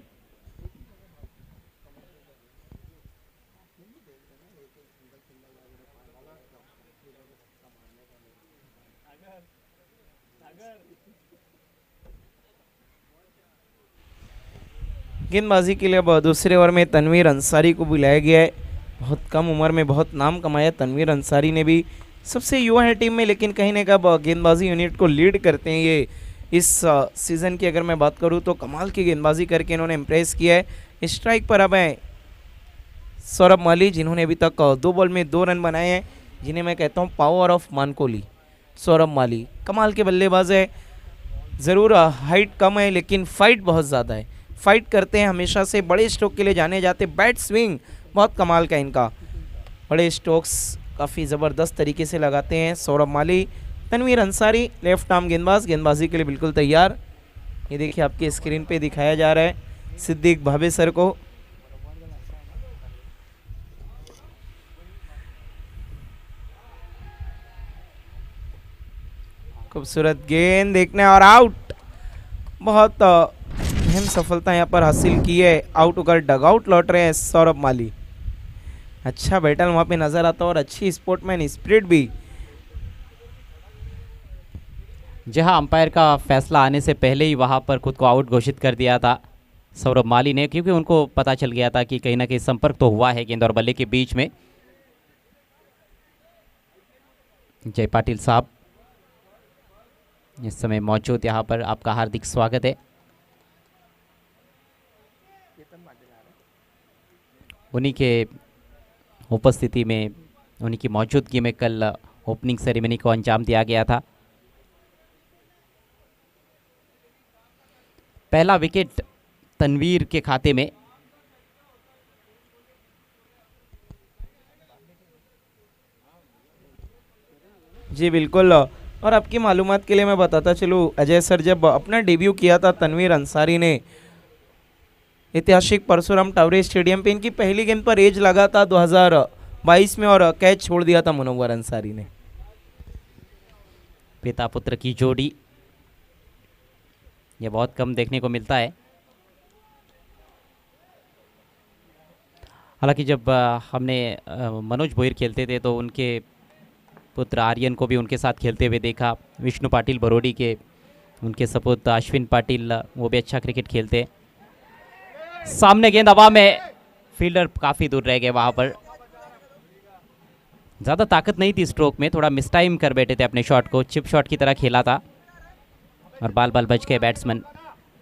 गेंदबाजी के लिए अब दूसरे ओवर में तनवीर अंसारी को बुलाया गया है। बहुत कम उम्र में बहुत नाम कमाया तनवीर अंसारी ने भी। सबसे युवा है टीम में, लेकिन कहीं ना कहीं गेंदबाजी यूनिट को लीड करते हैं ये। इस सीज़न की अगर मैं बात करूं तो कमाल की गेंदबाजी करके इन्होंने इम्प्रेस किया है। स्ट्राइक पर अब है सौरभ माली, जिन्होंने अभी तक 2 बॉल में 2 रन बनाए हैं, जिन्हें मैं कहता हूं पावर ऑफ मानकोली। सौरभ माली कमाल के बल्लेबाज है। ज़रूर हाइट कम है, लेकिन फाइट बहुत ज़्यादा है। फाइट करते हैं हमेशा से, बड़े स्ट्रोक के लिए जाने जाते। बैट स्विंग बहुत कमाल का इनका, बड़े स्ट्रोक्स काफ़ी ज़बरदस्त तरीके से लगाते हैं सौरभ माली। तनवीर अंसारी लेफ्ट आर्म गेंदबाज, गेंदबाजी के लिए बिल्कुल तैयार। ये देखिए आपके स्क्रीन पे दिखाया जा रहा है सिद्दीक भावे सर को। खूबसूरत गेंद देखने और आउट। बहुत अहम सफलता यहाँ पर हासिल की है। आउट होकर डगआउट लौट रहे हैं सौरभ माली। अच्छा बैटल वहाँ पे नजर आता और अच्छी स्पोर्टमैन स्पिरिट भी। जहां अंपायर का फैसला आने से पहले ही वहां पर खुद को आउट घोषित कर दिया था सौरभ माली ने, क्योंकि उनको पता चल गया था कि कहीं ना कहीं संपर्क तो हुआ है गेंद और बल्ले के बीच में। जय पाटिल साहब इस समय मौजूद, यहाँ पर आपका हार्दिक स्वागत है। उन्हीं के उपस्थिति में, उन्हीं की मौजूदगी में कल ओपनिंग सेरेमनी को अंजाम दिया गया था। पहला विकेट तनवीर के खाते में। जी बिल्कुल। और आपकी मालूमात के लिए मैं बताता चलूँ, अजय सर जब अपना डेब्यू किया था तनवीर अंसारी ने ऐतिहासिक परशुराम टावरे स्टेडियम पे, इनकी पहली गेंद पर एज लगा था 2022 में और कैच छोड़ दिया था मुनव्वर अंसारी ने। पिता पुत्र की जोड़ी, ये बहुत कम देखने को मिलता है। हालांकि जब हमने मनोज भोईर खेलते थे तो उनके पुत्र आर्यन को भी उनके साथ खेलते हुए देखा, विष्णु पाटिल बरोडी के उनके सपूत अश्विन पाटिल वो भी अच्छा क्रिकेट खेलते। सामने गेंद हवा में, फील्डर काफ़ी दूर रह गए वहाँ पर। ज़्यादा ताकत नहीं थी स्ट्रोक में, थोड़ा मिस टाइम कर बैठे थे अपने शॉट को, चिप शॉट की तरह खेला था और बाल बाल बच गए। बैट्समैन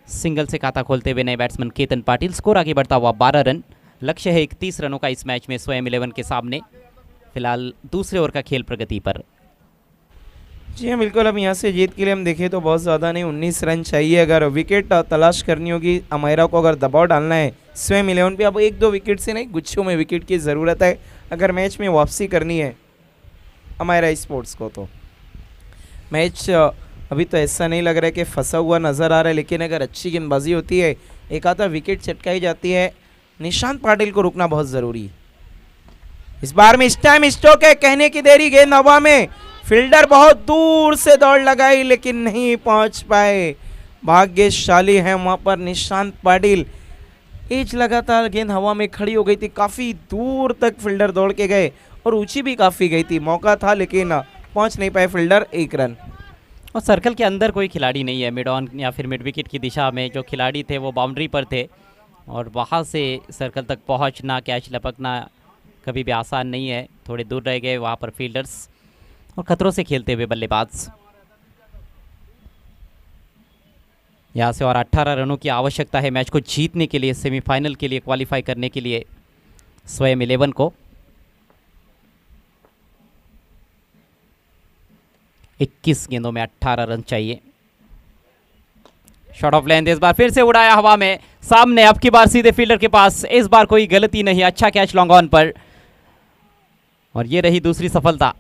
सिंगल से खाता खोलते हुए नए बैट्समैन केतन पाटिल। स्कोर आगे बढ़ता हुआ 12 रन। लक्ष्य है 31 रनों का इस मैच में स्वयं 11 के सामने। फिलहाल दूसरे ओवर का खेल प्रगति पर। जी हाँ बिल्कुल, अब यहाँ से जीत के लिए हम देखें तो बहुत ज़्यादा नहीं, 19 रन चाहिए। अगर विकेट तलाश करनी होगी अमायरा को, अगर दबाव डालना है स्वयं 11 पे, अब 1-2 विकेट से नहीं, गुच्छों में विकेट की ज़रूरत है अगर मैच में वापसी करनी है अमायरा स्पोर्ट्स को। तो मैच अभी तो ऐसा नहीं लग रहा है कि फंसा हुआ नज़र आ रहा है, लेकिन अगर अच्छी गेंदबाजी होती है, एक आधा विकेट चटकाई जाती है, निशांत पाटिल को रुकना बहुत ज़रूरी। इस बार में इस टाइम स्ट्रोक है, कहने की देरी, गेंद हवा में, फील्डर बहुत दूर से दौड़ लगाई लेकिन नहीं पहुंच पाए। भाग्यशाली है वहां पर निशांत पाटिल। एज लगातार गेंद हवा में खड़ी हो गई थी, काफ़ी दूर तक फील्डर दौड़ के गए और ऊंची भी काफ़ी गई थी, मौका था लेकिन पहुंच नहीं पाए फील्डर। 1 रन। और सर्कल के अंदर कोई खिलाड़ी नहीं है, मिड ऑन या फिर मिड विकेट की दिशा में जो खिलाड़ी थे वो बाउंड्री पर थे और वहाँ से सर्कल तक पहुँचना, कैच लपकना कभी भी आसान नहीं है। थोड़े दूर रह गए वहाँ पर फील्डर्स और खतरों से खेलते हुए बल्लेबाज। यहाँ से और 18 रनों की आवश्यकता है मैच को जीतने के लिए, सेमीफाइनल के लिए क्वालिफाई करने के लिए स्वयं 11 को। 21 गेंदों में 18 रन चाहिए। शॉट ऑफ लेंथ इस बार फिर से उड़ाया हवा में, सामने, अब की बार सीधे फील्डर के पास। इस बार कोई गलती नहीं, अच्छा कैच लॉन्ग ऑन पर और ये रही दूसरी सफलता।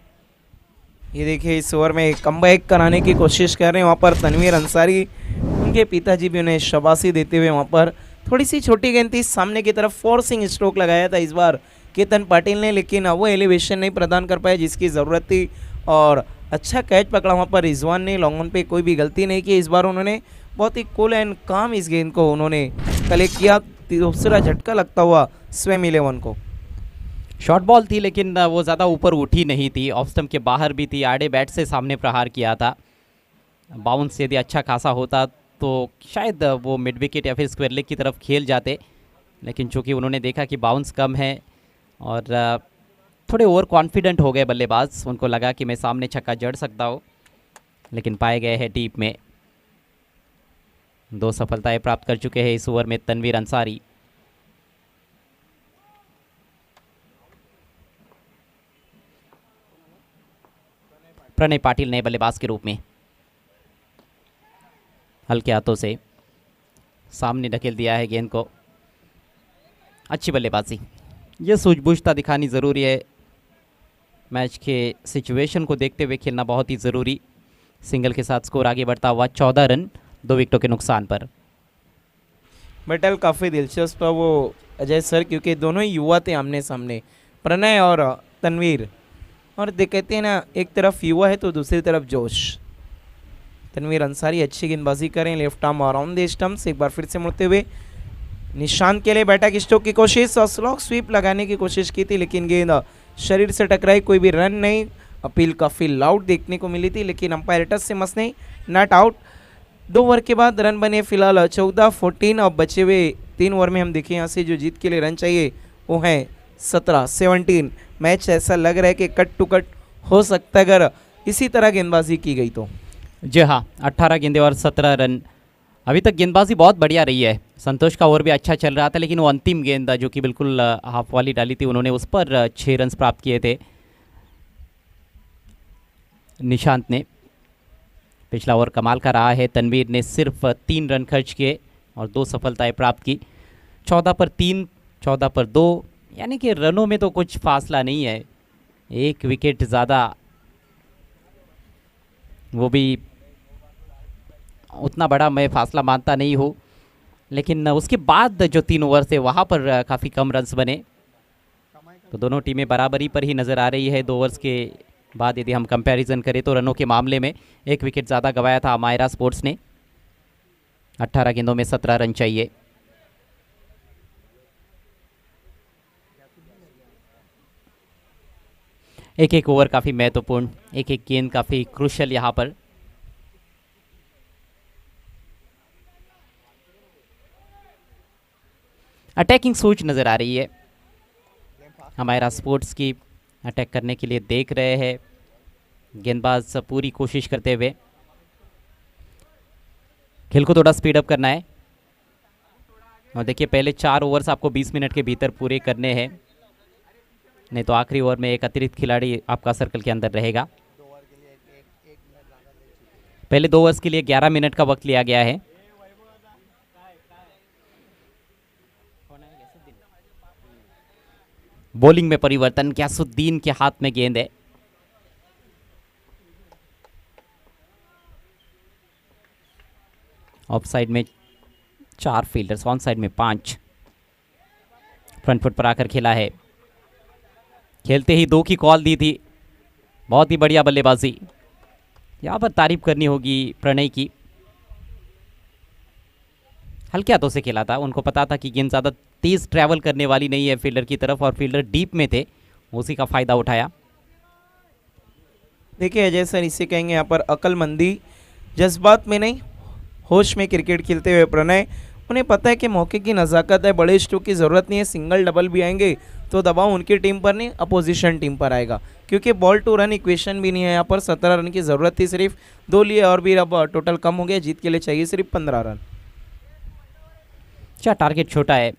ये देखिए इस ओवर में कमबैक कराने की कोशिश कर रहे हैं वहाँ पर तनवीर अंसारी, उनके पिताजी भी उन्हें शाबाशी देते हुए वहाँ पर। थोड़ी सी छोटी गेंद थी, सामने की तरफ फोर्सिंग स्ट्रोक लगाया था इस बार केतन पाटिल ने, लेकिन वो एलिवेशन नहीं प्रदान कर पाया जिसकी ज़रूरत थी और अच्छा कैच पकड़ा वहाँ पर रिजवान ने। लॉन्ग ऑन पे कोई भी गलती नहीं की इस बार उन्होंने, बहुत ही कूल एंड काम इस गेंद को उन्होंने कलेक्ट किया। दूसरा झटका लगता हुआ स्वयं 11 को। शॉर्ट बॉल थी लेकिन वो ज़्यादा ऊपर उठी नहीं थी, ऑफ स्टंप के बाहर भी थी, आड़े बैट से सामने प्रहार किया था। बाउंस यदि अच्छा खासा होता तो शायद वो मिड विकेट या फिर स्क्वायर लेग की तरफ खेल जाते, लेकिन चूंकि उन्होंने देखा कि बाउंस कम है और थोड़े ओवर कॉन्फिडेंट हो गए बल्लेबाज, उनको लगा कि मैं सामने छक्का जड़ सकता हूँ, लेकिन पाए गए हैं डीप में। 2 सफलताएं प्राप्त कर चुके हैं इस ओवर में तनवीर अंसारी। प्रणय पाटिल ने बल्लेबाज के रूप में हल्के हाथों से सामने ढकेल दिया है गेंद को। अच्छी बल्लेबाजी, ये सूझबूझता दिखानी ज़रूरी है, मैच के सिचुएशन को देखते हुए खेलना बहुत ही ज़रूरी। सिंगल के साथ स्कोर आगे बढ़ता हुआ 14 रन 2 विकेटों के नुकसान पर। बैटल काफ़ी दिलचस्प है वो अजय सर, क्योंकि दोनों ही युवा थे आमने सामने, प्रणय और तनवीर। और कहते हैं ना, एक तरफ युवा है तो दूसरी तरफ जोश। तनवीर अंसारी अच्छी गेंदबाजी करें, left arm around the stumps. एक बार फिर से मुड़ते हुए निशांत के लिए बैठक स्ट्रोक की कोशिश और स्लॉग स्वीप लगाने की कोशिश की थी, लेकिन गेंद शरीर से टकराई, कोई भी रन नहीं। अपील काफ़ी लाउड देखने को मिली थी, लेकिन अंपायर टच से मस नहीं, नॉट आउट। 2 ओवर के बाद रन बने फिलहाल 14-14। अब बचे हुए 3 ओवर में हम देखें यहाँ से जो जीत के लिए रन चाहिए वो हैं 17-17। मैच ऐसा लग रहा है कि कट टू कट हो सकता है अगर इसी तरह गेंदबाजी की गई तो। जी हाँ, 18 गेंदें और 17 रन। अभी तक गेंदबाजी बहुत बढ़िया रही है, संतोष का ओवर भी अच्छा चल रहा था, लेकिन वो अंतिम गेंद जो कि बिल्कुल हाफ वाली डाली थी, उन्होंने उस पर 6 रन प्राप्त किए थे निशांत ने। पिछला ओवर कमाल का रहा है, तनवीर ने सिर्फ 3 रन खर्च किए और 2 सफलताएं प्राप्त की। 14 पर 3, 14 पर 2, यानी कि रनों में तो कुछ फासला नहीं है, 1 विकेट ज़्यादा, वो भी उतना बड़ा मैं फासला मानता नहीं हूँ। लेकिन उसके बाद जो 3 ओवर थे वहाँ पर काफ़ी कम रन्स बने, तो दोनों टीमें बराबरी पर ही नज़र आ रही है। 2 ओवर्स के बाद यदि हम कंपैरिजन करें तो रनों के मामले में 1 विकेट ज़्यादा गंवाया था अमायरा स्पोर्ट्स ने। 18 गेंदों में 17 रन चाहिए। एक एक ओवर काफ़ी महत्वपूर्ण, एक एक गेंद काफ़ी क्रूशल यहाँ पर। अटैकिंग सोच नज़र आ रही है हमारा स्पोर्ट्स की, अटैक करने के लिए देख रहे हैं गेंदबाज पूरी कोशिश करते हुए। खेल को थोड़ा स्पीड अप करना है और देखिए पहले 4 ओवर्स आपको 20 मिनट के भीतर पूरे करने हैं, नहीं तो आखिरी ओवर में एक अतिरिक्त खिलाड़ी आपका सर्कल के अंदर रहेगा। पहले 2 ओवर्स के लिए 11 मिनट का वक्त लिया गया है। बॉलिंग में परिवर्तन, ग्यासुद्दीन के हाथ में गेंद है। ऑफ साइड में 4 फील्डर्स, ऑन साइड में 5। फ्रंट फुट पर आकर खेला है, खेलते ही 2 की कॉल दी थी। बहुत ही बढ़िया बल्लेबाजी, यहाँ पर तारीफ करनी होगी प्रणय की। हल्के हाथों से खेला था, उनको पता था कि गेंद ज़्यादा तेज़ ट्रैवल करने वाली नहीं है फील्डर की तरफ, और फील्डर डीप में थे, उसी का फ़ायदा उठाया। देखिए अजय सर, इसे कहेंगे यहाँ पर अक्लमंदी, जज्बात में नहीं होश में क्रिकेट खेलते हुए प्रणय। उन्हें पता है कि मौके की नज़ाकत है, बड़े स्ट्रोक की ज़रूरत नहीं है, सिंगल डबल भी आएंगे तो दबाव उनकी टीम पर नहीं अपोजिशन टीम पर आएगा, क्योंकि बॉल टू रन इक्वेशन भी नहीं है यहाँ पर। 17 रन की ज़रूरत थी, सिर्फ 2 लिए और भी अब टोटल कम हो गया, जीत के लिए चाहिए सिर्फ 15 रन। अच्छा, टारगेट छोटा है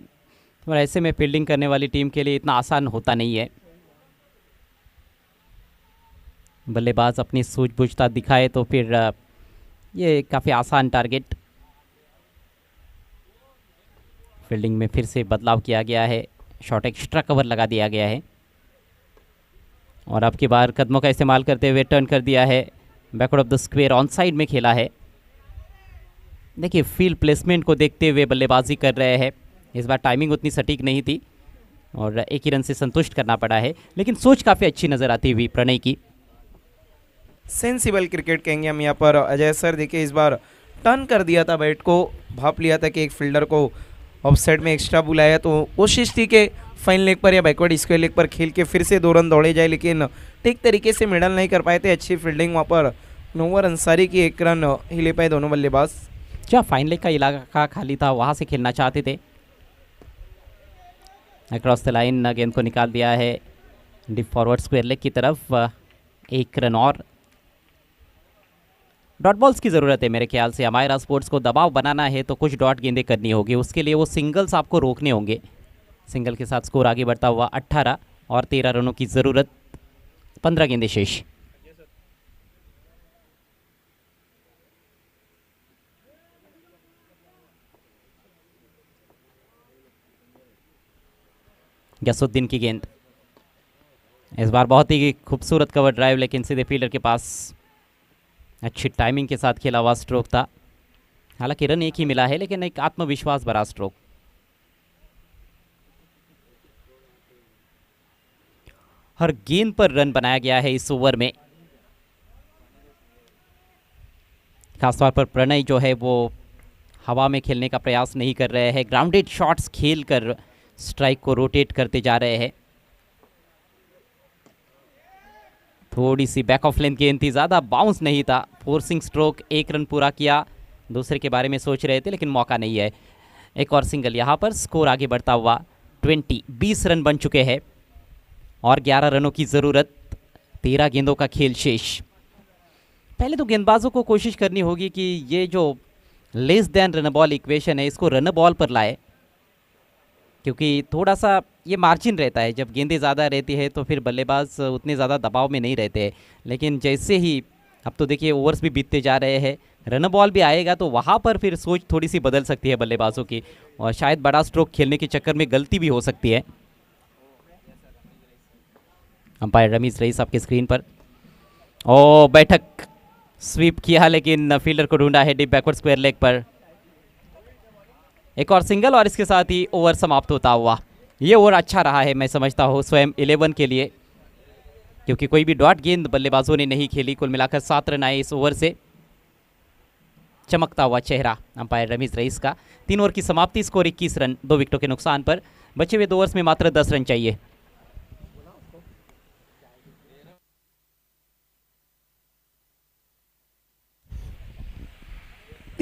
और ऐसे में फील्डिंग करने वाली टीम के लिए इतना आसान होता नहीं है। बल्लेबाज अपनी सूझबूझता दिखाए तो फिर ये काफ़ी आसान टारगेट। फील्डिंग में फिर से बदलाव किया गया है, शॉर्ट एक्स्ट्रा कवर लगा दिया गया है और अब की बार कदमों का इस्तेमाल करते हुए टर्न कर दिया है, backward of the square on side में खेला है। देखिए फील्ड प्लेसमेंट को देखते हुए बल्लेबाजी कर रहे हैं। इस बार टाइमिंग उतनी सटीक नहीं थी और एक ही रन से संतुष्ट करना पड़ा है, लेकिन सोच काफ़ी अच्छी नज़र आती हुई प्रणय की। सेंसिबल क्रिकेट कहेंगे हम यहाँ पर अजय सर। देखिए इस बार टर्न कर दिया था बैट को, भाप लिया था कि एक फील्डर को ऑफ साइड में एक्स्ट्रा बुलाया, तो कोशिश थी कि फाइन लेग पर या बैकवर्ड स्क्वायर लेग पर खेल के फिर से 2 रन दौड़े जाए, लेकिन ठीक तरीके से मिडल नहीं कर पाए थे। अच्छी फील्डिंग वहाँ पर नोवर अंसारी की 1 रन ही ले पाए दोनों बल्लेबाज। जहाँ फाइन लेग का इलाका खाली था वहाँ से खेलना चाहते थे। अक्रॉस द लाइन गेंद को निकाल दिया है डीप फॉरवर्ड स्क्वायर लेग की तरफ। 1 रन और। डॉट बॉल्स की ज़रूरत है मेरे ख्याल से। हमारा स्पोर्ट्स को दबाव बनाना है तो कुछ डॉट गेंदें करनी होगी, उसके लिए वो सिंगल्स आपको रोकने होंगे। सिंगल के साथ स्कोर आगे बढ़ता हुआ 18 और 13 रनों की ज़रूरत, 15 गेंदें शेष। गयासुद्दीन की गेंद, इस बार बहुत ही खूबसूरत कवर ड्राइव, लेकिन सीधे फील्डर के पास। अच्छी टाइमिंग के साथ खेला हुआ स्ट्रोक था, हालांकि रन एक ही मिला है लेकिन एक आत्मविश्वास भरा स्ट्रोक। हर गेंद पर रन बनाया गया है इस ओवर में। खासतौर पर प्रणय जो है वो हवा में खेलने का प्रयास नहीं कर रहे हैं, ग्राउंडेड शॉट्स खेलकर स्ट्राइक को रोटेट करते जा रहे हैं। थोड़ी सी बैक ऑफ लेंथ गेंद थी, ज़्यादा बाउंस नहीं था। फोर्सिंग स्ट्रोक, 1 रन पूरा किया, दूसरे के बारे में सोच रहे थे लेकिन मौका नहीं है। एक और सिंगल यहाँ पर, स्कोर आगे बढ़ता हुआ 20 रन बन चुके हैं और 11 रनों की ज़रूरत, 13 गेंदों का खेल शेष। पहले तो गेंदबाजों को कोशिश करनी होगी कि ये जो less than run ball equation है इसको रन बॉल पर लाए, क्योंकि थोड़ा सा ये मार्जिन रहता है। जब गेंदें ज़्यादा रहती है तो फिर बल्लेबाज उतने ज़्यादा दबाव में नहीं रहते हैं, लेकिन जैसे ही अब तो देखिए ओवर्स भी बीतते जा रहे हैं, रन बॉल भी आएगा तो वहाँ पर फिर सोच थोड़ी सी बदल सकती है बल्लेबाजों की और शायद बड़ा स्ट्रोक खेलने के चक्कर में गलती भी हो सकती है। अंपायर रमीज रईस आपके स्क्रीन पर। ओ बैठक स्वीप किया लेकिन फील्डर को ढूंढा है डीप बैकवर्ड स्क्वायर लेग पर। एक और सिंगल और इसके साथ ही ओवर समाप्त होता हुआ। ये ओवर अच्छा रहा है मैं समझता हूँ स्वयं 11 के लिए, क्योंकि कोई भी डॉट गेंद बल्लेबाजों ने नहीं खेली। कुल मिलाकर 7 रन आए इस ओवर से। चमकता हुआ चेहरा अंपायर रमीज रईस का। 3 ओवर की समाप्ति, स्कोर 21 रन, 2 विकेटों के नुकसान पर। बचे हुए 2 ओवर्स में मात्र 10 रन चाहिए।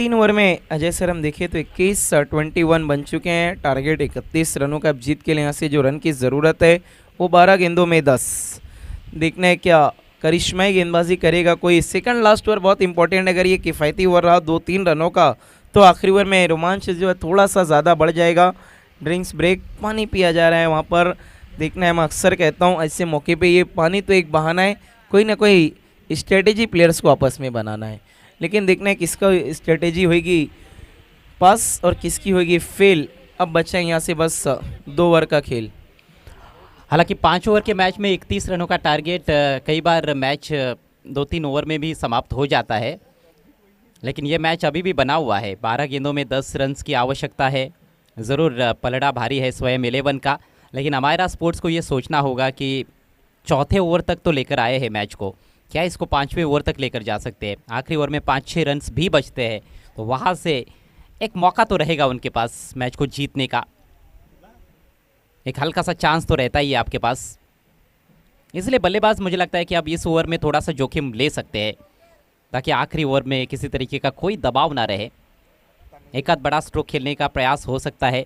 3 ओवर में अजय सर हम देखें तो 21 बन चुके हैं। टारगेट 31 रनों का। अब जीत के लिए यहाँ से जो रन की ज़रूरत है वो 12 गेंदों में 10। देखना है क्या करिश्माई गेंदबाजी करेगा कोई। सेकंड लास्ट ओवर बहुत इंपॉर्टेंट है। अगर ये किफ़ायती ओवर रहा 2-3 रनों का तो आखिरी ओवर में रोमांच जो है थोड़ा सा ज़्यादा बढ़ जाएगा। ड्रिंक्स ब्रेक, पानी पिया जा रहा है वहाँ पर। देखना है, मैं अक्सर कहता हूँ ऐसे मौके पे ये पानी तो एक बहाना है, कोई ना कोई स्ट्रेटेजी प्लेयर्स को आपस में बनाना है। लेकिन देखना है किसका स्ट्रेटेजी होगी पास और किसकी होगी फेल। अब बचा है यहाँ से बस 2 ओवर का खेल। हालांकि 5 ओवर के मैच में 31 रनों का टारगेट कई बार मैच 2-3 ओवर में भी समाप्त हो जाता है, लेकिन ये मैच अभी भी बना हुआ है। 12 गेंदों में 10 रन की आवश्यकता है। ज़रूर पलड़ा भारी है स्वयं 11 का, लेकिन अमायरा स्पोर्ट्स को ये सोचना होगा कि चौथे ओवर तक तो लेकर आए हैं मैच को, क्या इसको 5वें ओवर तक लेकर जा सकते हैं। आखिरी ओवर में 5-6 रन भी बचते हैं तो वहाँ से एक मौका तो रहेगा उनके पास मैच को जीतने का। एक हल्का सा चांस तो रहता ही है आपके पास। इसलिए बल्लेबाज मुझे लगता है कि आप इस ओवर में थोड़ा सा जोखिम ले सकते हैं ताकि आखिरी ओवर में किसी तरीके का कोई दबाव ना रहे। एक आध बड़ा स्ट्रोक खेलने का प्रयास हो सकता है।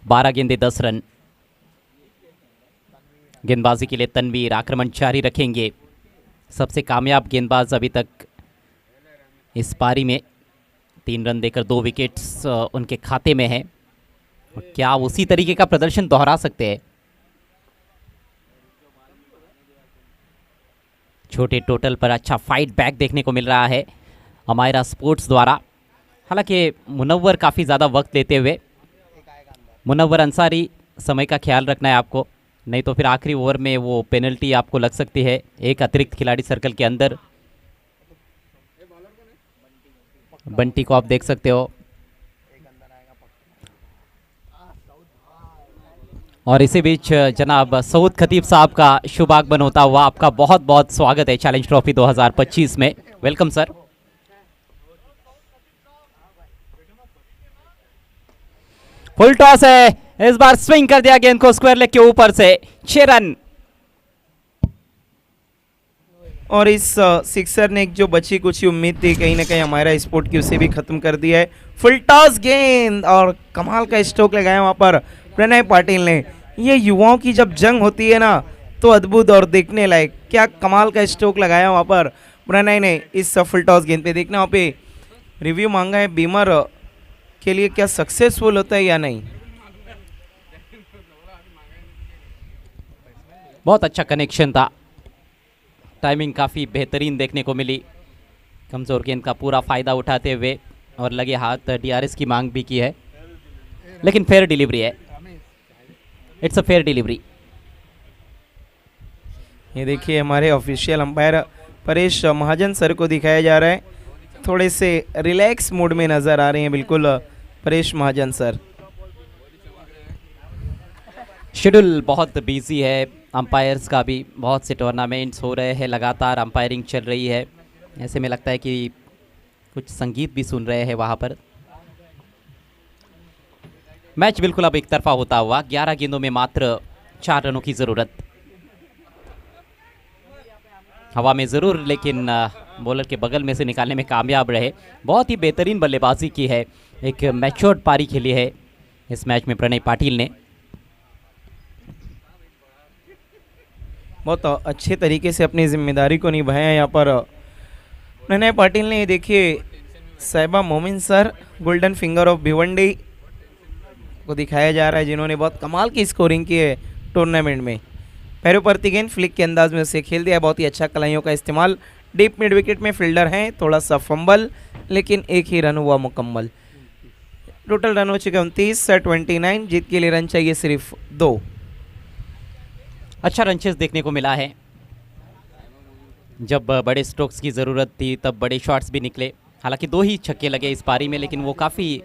बारह गेंदे 10 रन। गेंदबाजी के लिए तनवीर आक्रमण जारी रखेंगे। सबसे कामयाब गेंदबाज अभी तक इस पारी में, 3 रन देकर 2 विकेट्स उनके खाते में है। क्या उसी तरीके का प्रदर्शन दोहरा सकते हैं? छोटे टोटल पर अच्छा फाइट बैक देखने को मिल रहा है अमायरा स्पोर्ट्स द्वारा। हालांकि मुनव्वर काफ़ी ज़्यादा वक्त लेते हुए, मुनव्वर अंसारी समय का ख्याल रखना है आपको, नहीं तो फिर आखिरी ओवर में वो पेनल्टी आपको लग सकती है। एक अतिरिक्त खिलाड़ी सर्कल के अंदर, बंटी को आप देख सकते हो। और इसी बीच जनाब सऊद खतीब साहब का शुभ आगमन होता हुआ आपका बहुत बहुत स्वागत है चैलेंज ट्रॉफी 2025 में। Welcome sir. फुल टॉस है, इस बार स्विंग कर दिया गेंद को स्क्वायर लेग के ऊपर से, 6 रन। और इस सिक्सर ने जो बची कुछ उम्मीद थी कहीं ना कहीं हमारा स्पोर्ट की, उसे भी खत्म कर दिया है। फुल टॉस गेंद और कमाल का स्ट्रोक लगाया वहां पर प्रणय पाटिल ने। ये युवाओं की जब जंग होती है ना तो अद्भुत और देखने लायक। क्या कमाल का स्ट्रोक लगाया वहां पर प्रणय ने इस फुल टॉस गेंद पे। देखना वहाँ पे रिव्यू मांगा है बीमर के लिए, क्या सक्सेसफुल होता है या नहीं। बहुत अच्छा कनेक्शन था, टाइमिंग काफ़ी बेहतरीन देखने को मिली। कमज़ोर गेंद का पूरा फ़ायदा उठाते हुए और लगे हाथ डीआरएस की मांग भी की है, लेकिन फेयर डिलीवरी है। It's a fair delivery. ये देखिए हमारे ऑफिशियल अंपायर परेश महाजन सर को दिखाया जा रहा है, थोड़े से रिलैक्स मूड में नज़र आ रहे हैं बिल्कुल परेश महाजन सर। शेड्यूल बहुत बिजी है अंपायर्स का भी, बहुत से टूर्नामेंट्स हो रहे हैं, लगातार अंपायरिंग चल रही है। ऐसे में लगता है कि कुछ संगीत भी सुन रहे हैं वहाँ पर। मैच बिल्कुल अब एक तरफा होता हुआ, 11 गेंदों में मात्र 4 रनों की ज़रूरत। हवा में ज़रूर, लेकिन बॉलर के बगल में से निकालने में कामयाब रहे। बहुत ही बेहतरीन बल्लेबाजी की है, एक मैच्योर्ड पारी खेली है इस मैच में प्रणय पाटिल ने। बहुत अच्छे तरीके से अपनी जिम्मेदारी को निभाया यहाँ पर प्रणय पाटिल ने। देखिए साहिबा मोमिन sir golden finger of Bhiwandi को दिखाया जा रहा है, जिन्होंने बहुत कमाल की स्कोरिंग की है टूर्नामेंट में। पैरों पर गेंद फ्लिक के अंदाज में उसे खेल दिया, बहुत ही अच्छा कलाइयों का इस्तेमाल। डीप मिड विकेट में फील्डर हैं, थोड़ा सा फंबल, लेकिन एक ही रन हुआ मुकम्मल। टोटल रन हो चुके 29-29। जीत के लिए रन चाहिए सिर्फ 2। अच्छा रनचेस देखने को मिला है। जब बड़े स्ट्रोक्स की ज़रूरत थी तब बड़े शॉट्स भी निकले। हालांकि 2 ही छक्के लगे इस पारी में, लेकिन वो काफ़ी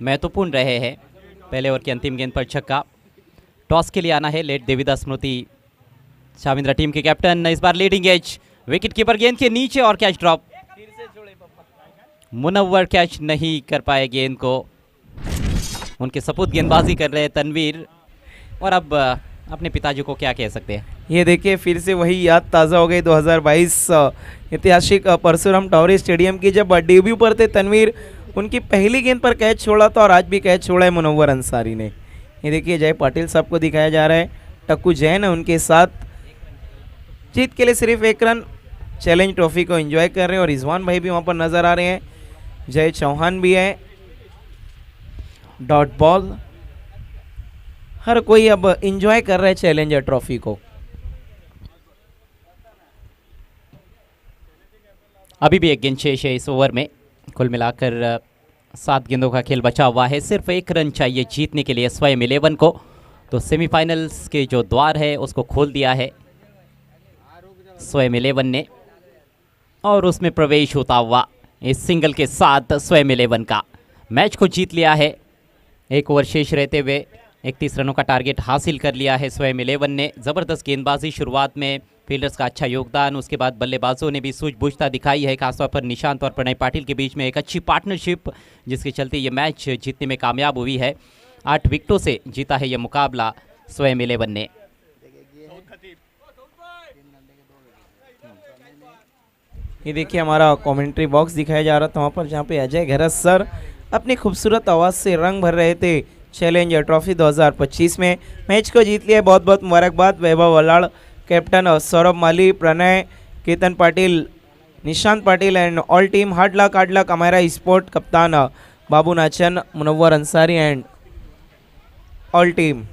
महत्वपूर्ण रहे हैं। पहले ओवर की अंतिम गेंद पर छक्का। टॉस के लिए आना है लेट देविदा स्मृति शामिंद्रा टीम के कैप्टन। इस बार लीडिंग एज, विकेट कीपर गेंद के नीचे और कैच ड्रॉप। मुनव्वर कैच नहीं कर पाए गेंद को, उनके सपूत गेंदबाजी कर रहे हैं तनवीर। और अब अपने पिताजी को क्या कह सकते हैं? ये देखिए फिर से वही याद ताज़ा हो गई 2022 ऐतिहासिक परशुराम टॉवरे स्टेडियम की, जब डेब्यू पर थे तनवीर, उनकी पहली गेंद पर कैच छोड़ा था और आज भी कैच छोड़ा है मुनव्वर अंसारी ने। ये देखिए जय पाटिल साहब को दिखाया जा रहा है, टक्कू जैन है उनके साथ। जीत के लिए सिर्फ एक रन, चैलेंज ट्रॉफी को एंजॉय कर रहे हैं और रिजवान भाई भी वहाँ पर नजर आ रहे हैं, जय चौहान भी है। डॉट बॉल, हर कोई अब एंजॉय कर रहा है चैलेंजर ट्रॉफी को। अभी भी एक गेंद शेष है इस ओवर में। कुल मिलाकर 7 गेंदों का खेल बचा हुआ है। सिर्फ 1 रन चाहिए जीतने के लिए स्वयं 11 को। तो सेमीफाइनल्स के जो द्वार है उसको खोल दिया है स्वयं 11 ने और उसमें प्रवेश होता हुआ इस सिंगल के साथ स्वयं 11 का मैच को जीत लिया है। 1 ओवर शेष रहते हुए 31 रनों का टारगेट हासिल कर लिया है स्वयं 11 ने। ज़बरदस्त गेंदबाजी, शुरुआत में फील्डर्स का अच्छा योगदान, उसके बाद बल्लेबाजों ने भी सूझबूझता दिखाई है, खासतौर पर निशांत और प्रणय पाटिल के बीच में एक अच्छी पार्टनरशिप जिसके चलते ये मैच जीतने में कामयाब हुई है। 8 विकेटों से जीता है यह मुकाबला स्वयं 11 ने। ये देखिए हमारा कमेंट्री बॉक्स दिखाया जा रहा था वहाँ पर, जहाँ पे अजय घरस सर अपनी खूबसूरत आवाज़ से रंग भर रहे थे चैलेंजर ट्रॉफी 2025 में। मैच को जीत लिया, बहुत बहुत मुबारकबाद Vaibhav Walad, captain Saurabh Mali, Pranay, Ketan Patil, Nishant Patil and all team. Hard luck हमारा स्पोर्ट कप्तान Babu Nachan, Munawwar Ansari and all team.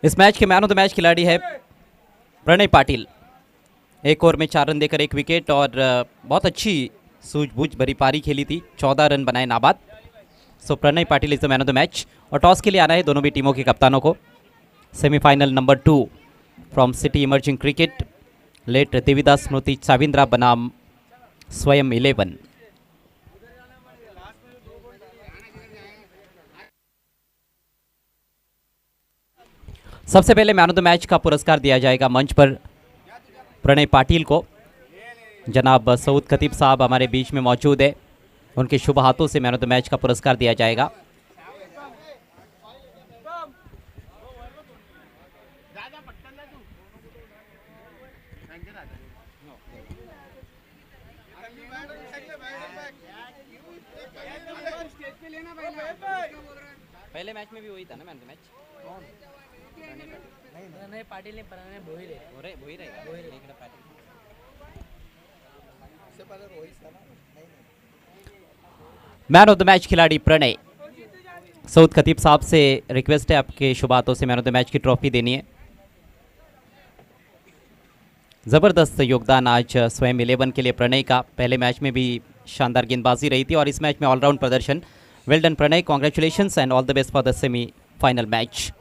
इस मैच के मैन ऑफ द मैच खिलाड़ी है प्रणय पाटिल। 1 ओवर में 4 रन देकर 1 विकेट और बहुत अच्छी सूझबूझ भरी पारी खेली थी, 14 रन बनाए नाबाद। So Pranay Patil is the man of the match. और टॉस के लिए आना है दोनों भी टीमों के कप्तानों को। Semifinal number 2 from city emerging cricket, late Devidas स्मृति चाविंद्रा बनाम स्वयं 11। सबसे पहले मैन ऑफ द मैच का पुरस्कार दिया जाएगा मंच पर प्रणय पाटिल को। जनाब सऊद खतीब साहब हमारे बीच में मौजूद है, उनके शुभ हाथों से मैन ऑफ द मैच का पुरस्कार दिया जाएगा। पहले मैच में भी वही था ना man of the match. Patil ने मैन ऑफ द मैच खिलाड़ी प्रणय। सऊद खतीब साहब से रिक्वेस्ट है आपके शुभ हाथों से मैन ऑफ द मैच की ट्रॉफी देनी है। जबरदस्त योगदान आज स्वयं 11 के लिए प्रणय का। पहले मैच में भी शानदार गेंदबाजी रही थी और इस मैच में ऑलराउंड प्रदर्शन। Well done Pranay, congratulations and all the best for the semi final match.